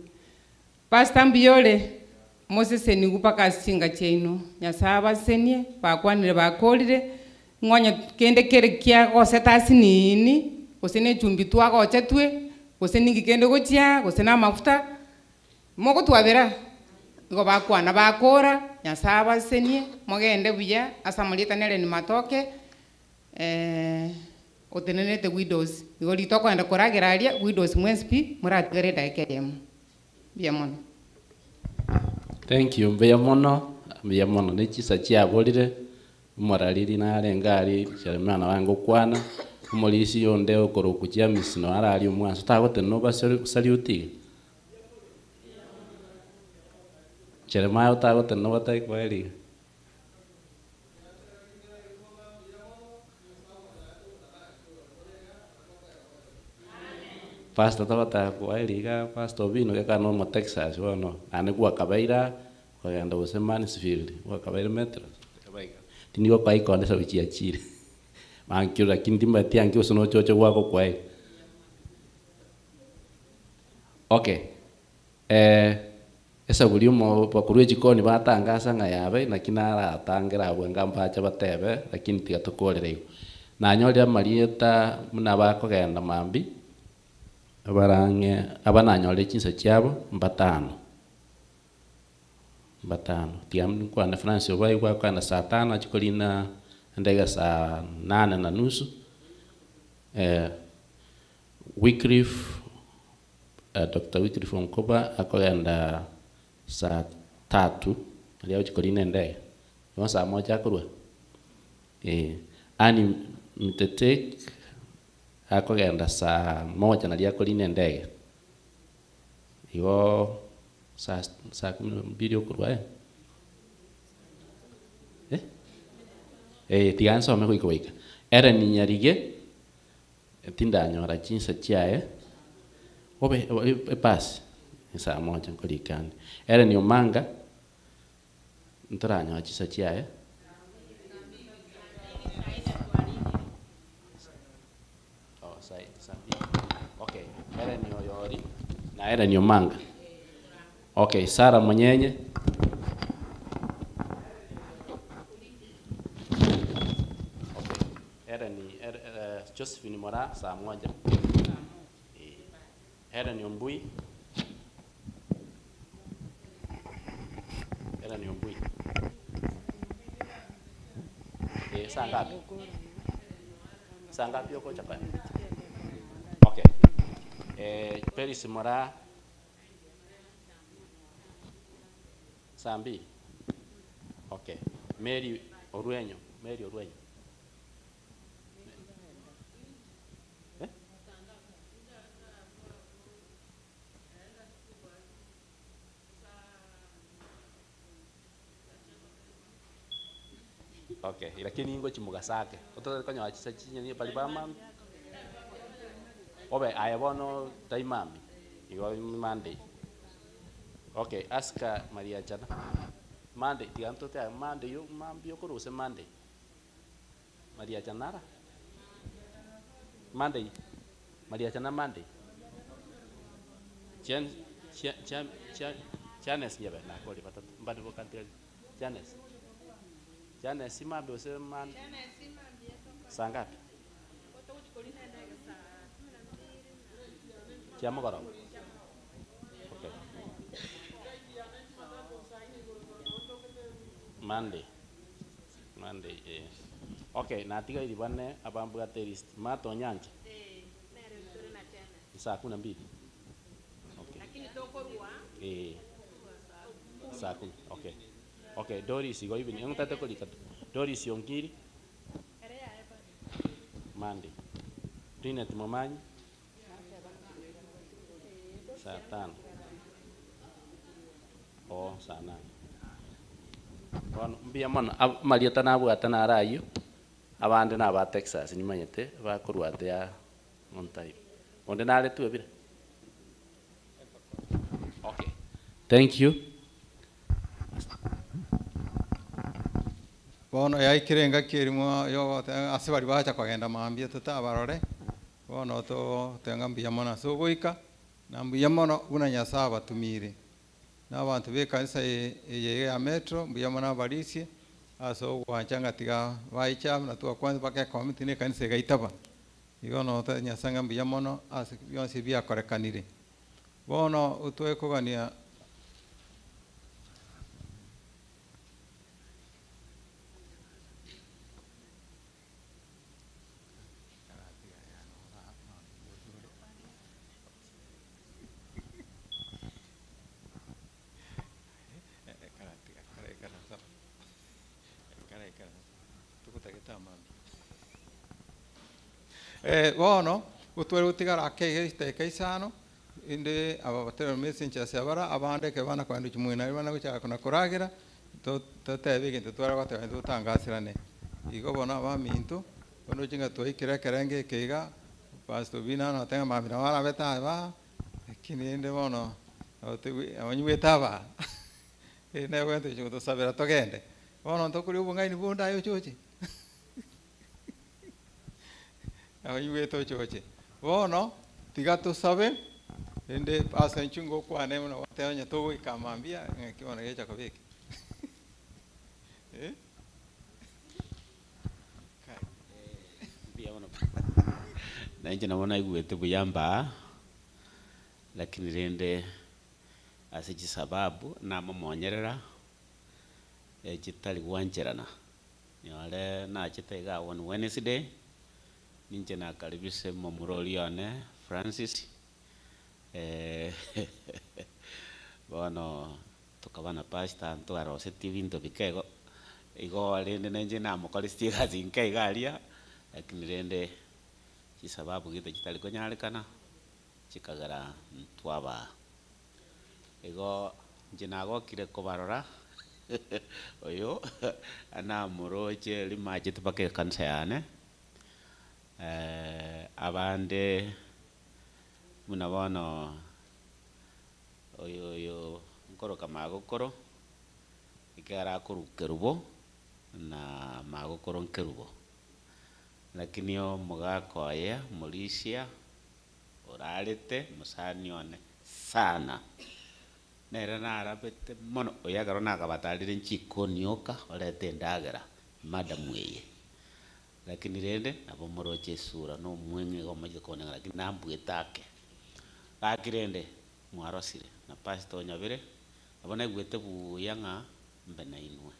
pastor mbiyore mosesenigu mpaka asinga chiaino Nyasaye abasenie bakwanire bakorire ng'onya kende kere kia gose tasi nini gose na echumbi twagocha twe gose ningi kende gochia gose na amafuta mogotwabera igo bakwana bakora Nyasaye abasenie mogende buya asa moritanere ni matoke otenenete widows igo ritokwenda koragera aria widows mwespi muratigere daika yemo buya mono. Thank you buya mono ne chisa chiaborire morariri na rengari charimana wangu kwana umolisi yonde okoroku chia misino arari omwanso tagote no basaliuti Jeremiah tagote no batai kweli Pastor tabata kweli ga pastor vino ke kano mo Texas wono ane kwa kabeira kwa yanda wose Mansfield kwa kabeira metro kabeira tinigo kwa ikonde sa bichi achire mankyo lakini timba tiangi usono chocho wako kwai okay esa buli mo bakurwe jikoni batangasa nga yabe nakina atangira bwenga mpacha batebe lakini tigatokorere na nyolya marieta muna bakogenda mambi abarange abananyole chinsa chiabo mbatano tiam kwa na France obai kwa na saa 5 chikolina ndega saa 8:30 Wycliffe Dr. Wycliffe Onkoba akogenda saa 3 leo chikolina ndega yo saa 1 akorwa ani mtetek akogenda saa 1 na liakolina ndege igo saa 12 okorwa tiganso me kuikoika era ninyarige tindanyora chinsa chiae obe pass saa 1 nkolikani era ni omanga ntoranyo chinsa chiae okay era ni oyori na era ni omanga okay Sara Monyenye Josephine Mora saa 1 Helen Ombui saa ngapi uko chapa okay Peris Mora saa 2 okay Mary Oruenyo okay lakini ingo chimugasake otokonyo achisa chinyeni pali bamami obe ayabono taimami igo Monday okay aska Maria Chana Monday tianto te Monday yo mambi yo koruse Monday Maria Chanara Monday Maria Chana Monday Chanes nyebe na koli patatu mbadi bokantel Chanes simambi ose man saa ngapi chiamo koro okay Monday okay natiga iribane abambuga terist mato nyanja saa 12. Okay. Saa 10. Okay. Okay, Doris igo ibini. Yung tate ko likat. Doris yung kiri. Monday. Rina tumamanyi. Saa 5. Oh, saa 8. Bono mbia mono marieta nabwata narayo. Abande naba Texas nimanyete bakorwate ya on time. Onde nale tu ebire. Okay. Thank you. Bono yaikirenga kirimo yo ase bari bacha kugenda mambia tutabarore. Bono to tenga mbia mono sogoika na mbia mono una nyasa batumire. N'abantu bekanisa ye ya metro mbia mono abarisi aso wanchanga tiga waicha na tu kwanza baka committee ne kanisa gaitaba. Igono ta nyasanga mbia mono ase yonse bia korekanire. Bono utwe kugania bono utwere utigara ke isano inde ababatero messenger sebara abande ke bana kwandi kimwina bana gucha kuna kuragira to tebe ke twara bate tutangasirane igo bona baminto bono jinga toikira kerenge keiga pastor bina no tenga mamira bana beta ba kinende bono abanywe taba ene wente chuto sabera togende bono ntokuri ubunga ni bunda yo choche abanywe to choche bono tigato sabe ende pasa nchungo kwa nemo na watanya to ikamambia kiona yecha kabeki Bia wana na nje naona igwete buyamba lakini rende asiji sababu na mamonyerera chitali wancherana nyale na chitega on Wednesday ninje na karibise momurolione Francis bono tukabana pasta ntwaro seti vinto bikego igo rende nenje na mukoristi gazi nkaigalia lakini rende chisababu gite chitali konyarekana chikagara ntwaba igo njinago kire kobarora oyo ana muroche limaje tupake kansa yane abande munabano oyo nkoro kamagokoro ikara kurukerubo na magokoro nkerubo lakini yo mugako aya mulisia oralete musanione sana nera narabete mono oyagaro nakabatalire nchikonioka orete ndagera madam weye lakini rende abo moroche sura no mwenye gomaje kone lakini nambwetake akirende mwarosire na pastor nyabire abona gwete buyanga mbena inwe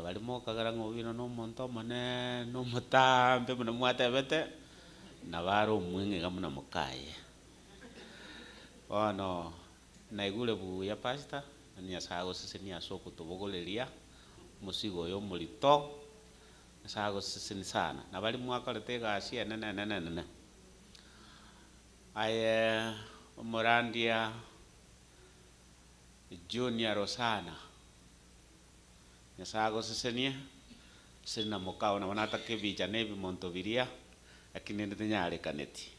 balimo kagara ngobino no monto mane no mutambe muna mwatebete na baro mwenye gamuna mukaye ono naigule buya pastor ni asago sese ni asoko tobogoleria musigo yo mulito asago sese sana na bali mwakalete gasi nene aye Morandia Junior Rosana Nyasago sesenia sina mokao na wanata kebicha nebi Montoviria lakini ndio nyale kaneti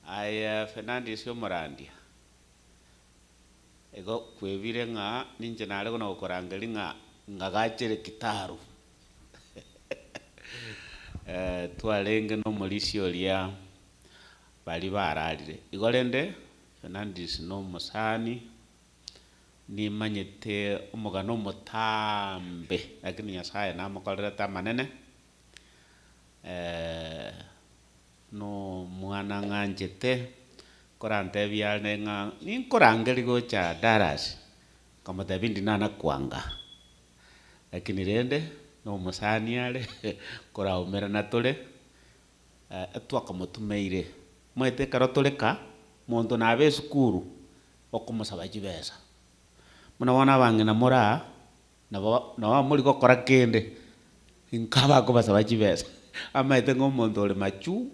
aye Fernandez yo Morandia ego kwebire nga ninje nale kuna ukorangeli nga ngagachere kitaru twalenge no molisio lia bali bararire igorende Fernandez no musani ni manyete umugano mutambe lakini Nyasaye namukorera tamanene no mwana nganjete korante byane nga ni korangeli gocha daras kama tabindi nana kwanga lakini rende no musani ale kora umera natole twakamutumeire mwete karo tuleka muntu nabe sukuru okumusaba chibesa muna wana bange na mura na muri gukora kende inkaba ko basaba chibesa amaite ngomuntu uri machu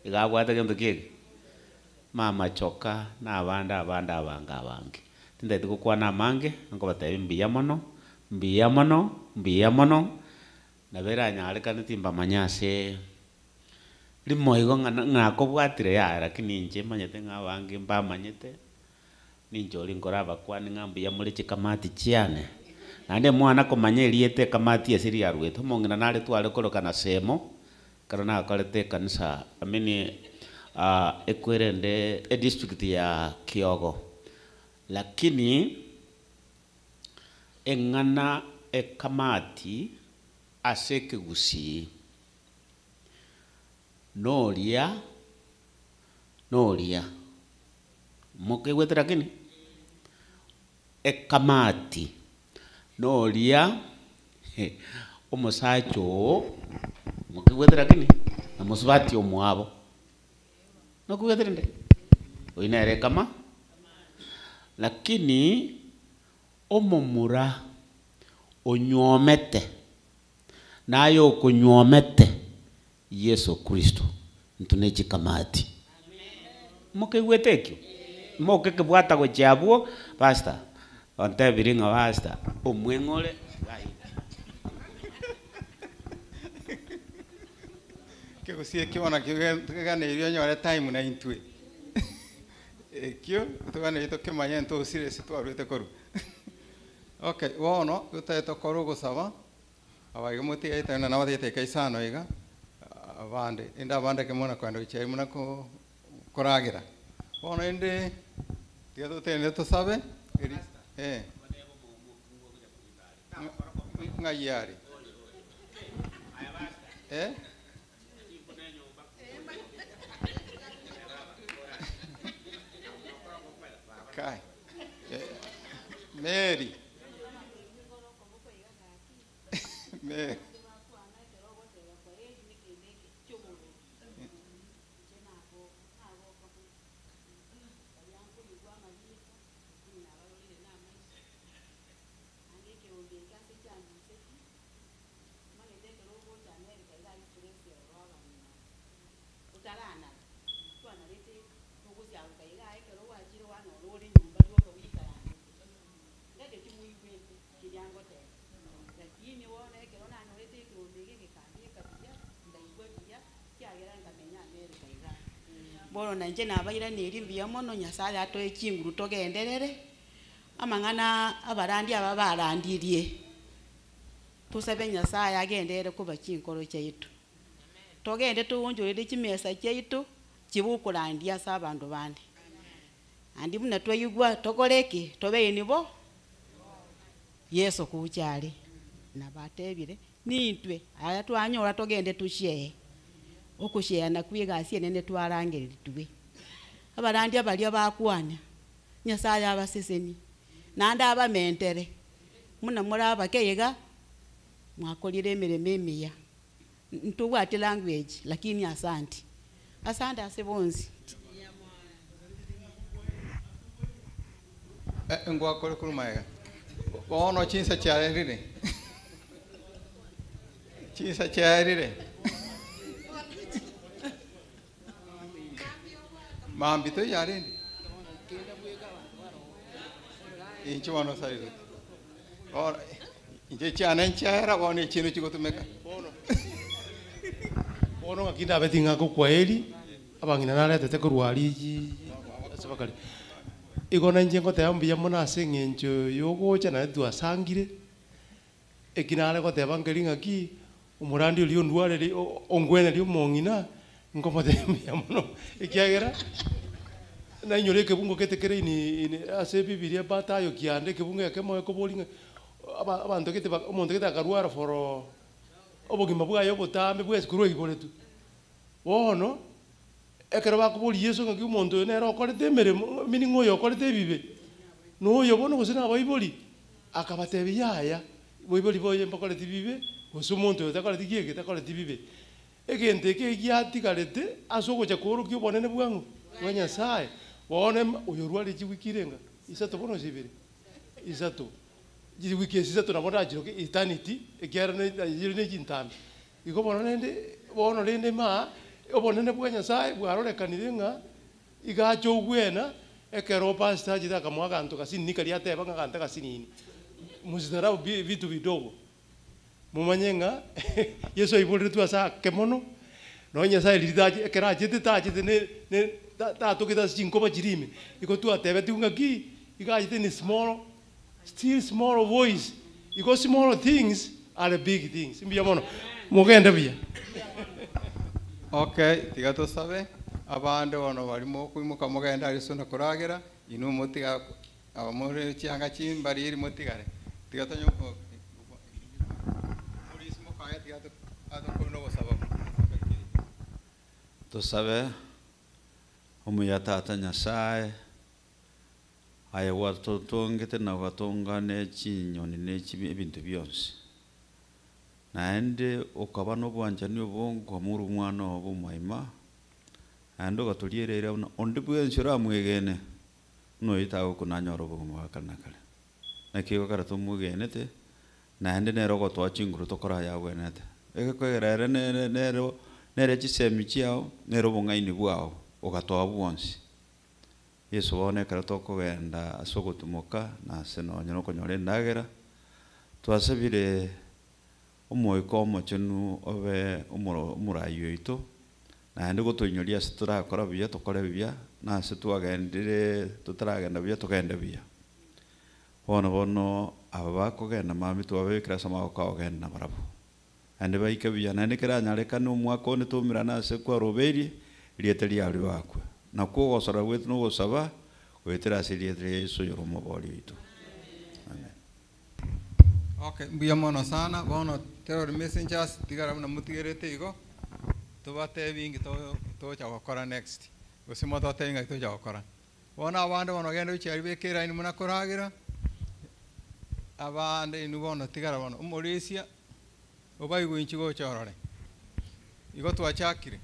igabwata gento kige mama choka na abanda abange tindete gukwana mange ngo batabe mbiya mono na bera nyale kana timba manyase limo igo ngako bwatire ya lakini nje manyete ngabange mba manyete ninjoli ngoraba kwani ngambi ya muri chikamati chiane nande mwana komanye liete kamati esiri ya rweto mongina nale twale koloka na semo karona akalete kanisa amini ekwerende district ya Kyogo lakini engana ekamati aseke gusi nolia moke wetera kini ekamati nolia omusacho moke wetera kini na musubati omwabo nokuwetera nde oinere kama lakini omomura onyomete nayo kunyomete Yesu Kristo ntunechi kamati moke wetekyo moke kebwata go chabwo pastor onte biringa pastor omwengole gai kego sie kiona kigane irio nyore time na intwe ekyo tugane ito kemanya nto sire sitwarute koru okay wono utaito koru gusaba abaye muti ita na nawate kaisano iga abande inda abande kemona kwando ichai muna ko koragira wono inde tiado tene to sabe ngayari kai Mary Mary bono nanje nabaira nerimbia mono nyasaye atoe chinguru togenderere amang'ana abarandi aba barandirie tusabe nyasaye agendere kuba chinkoro chaitu togende tuwonjorere chimesa chaitu chibukurandia sa abandu bandi andi muna twayigwa tokoreki tobe nibo Yesu kuchali na batebire nitwe aya twanyora togende tushye okushyana kwigasiye nene twarangirira tuwe abarandi abalya bakwana nyasaye abaseseni nande abamentere muna muraba keyega mwakolire emireme emiya ntubwate language lakini asante asebonzi ngwakole kulumaya wono chinsa charerire mambito yarende inchi wano saizo ora inje chana nchara wano chino chikotumeka bono ngakinda betinga ko kweli abangina nare tete kurwali ji asabakali igona nje ngote ambia mona sengenjo yogocha na tu asangire ekinale ko tebangeli ngaki umurandi uli ondware ongwene ri mongina ngomote mbia mono ikiagera na nyore kebungo ketekere ni ase bibilia batayo kiande kebungo yake moyo ko bolinga abantu kete omuntu kete akarwara for obogima bwayo botambe bwese kurwe igore tu wono ekero bakubuli Yesu ngaki umuntu nero okorete emeremo miningo yo okorete bibe no yo bono gusina abayiboli akabatebiyaya boiboli boye mbakorete bibe gusa umuntu utakorete kiege takorete bibe egente eke giatigarete ase ogocha korokia obonene bwango bwa Nyasaye boone oyo rwarire wiki irenga isato bono sibiri isato wiki isato nabo ndachiroke eternity ekiara ne kintambi igo bono rende obonene bwa Nyasaye bwarorekanire ng'a igacha ogwena ekero pastor achite akamwa aganto gasini kariateba ng'a ganta gasinini musitara vitu vidogo mumanye ng'a Yesu aiborire tu asa kemono no Nyasaye litaje ekero achite tachite ne tatokita chinkoba chirime iko tu atebeti ng'aki igachite ni still small voice iko small things are big things mbiya mono mugende biya. Okay, tiga tusabe abande bono barimo kwimuka mugenda arisona kuragera inu mutiga abamore chianga chimbari iri mutigare tiga tanyo muri ismo kaya tiga to adokono bosaba tusabe omuyatata Nyasaye aye watotongete na watongane chinyoni n'echibi ebintu byonse naende okaba n'obwanjani obongo muri omwana obo mwaima ande ogatolierera ondi bwensi oramwegene noyitago kunanyora obogima bwa kare na kare nakigo kare tomwegenete naende nero ogotwa chinguru tokora yabwenete egekwegerere nere chisemi chiao nere obong'aini bwao ogatoa bwonsi Yesu boone kare tokogenda ase ogotumoka nase nonya okonyora endagera twasabire omoiko omochenu obe omorai oito naende gotoinyoria ase torakora buya tokore buya nase twagendire totaragenda buya togende buya bono aba bakogenda mami twabekera ase amagoko agogenda barabo naende baike buya naende keranyarekane omwaka one tomira nase kwaroberie riete riaria bakwe nakwo ogosora gwetu nogosaba gwetera ase riete ria Yesu yoro omobori oito. Okay, mbuya mono sana bono terror messengers tigara muna mutigerete igo tubate bingi tocha gukora next gusimo totenga tocha gukora bona abande bono genda uchari bekera ini muna koragira abande inu bono tigara bono umorisia obai gwinchi gochorore igo twachakire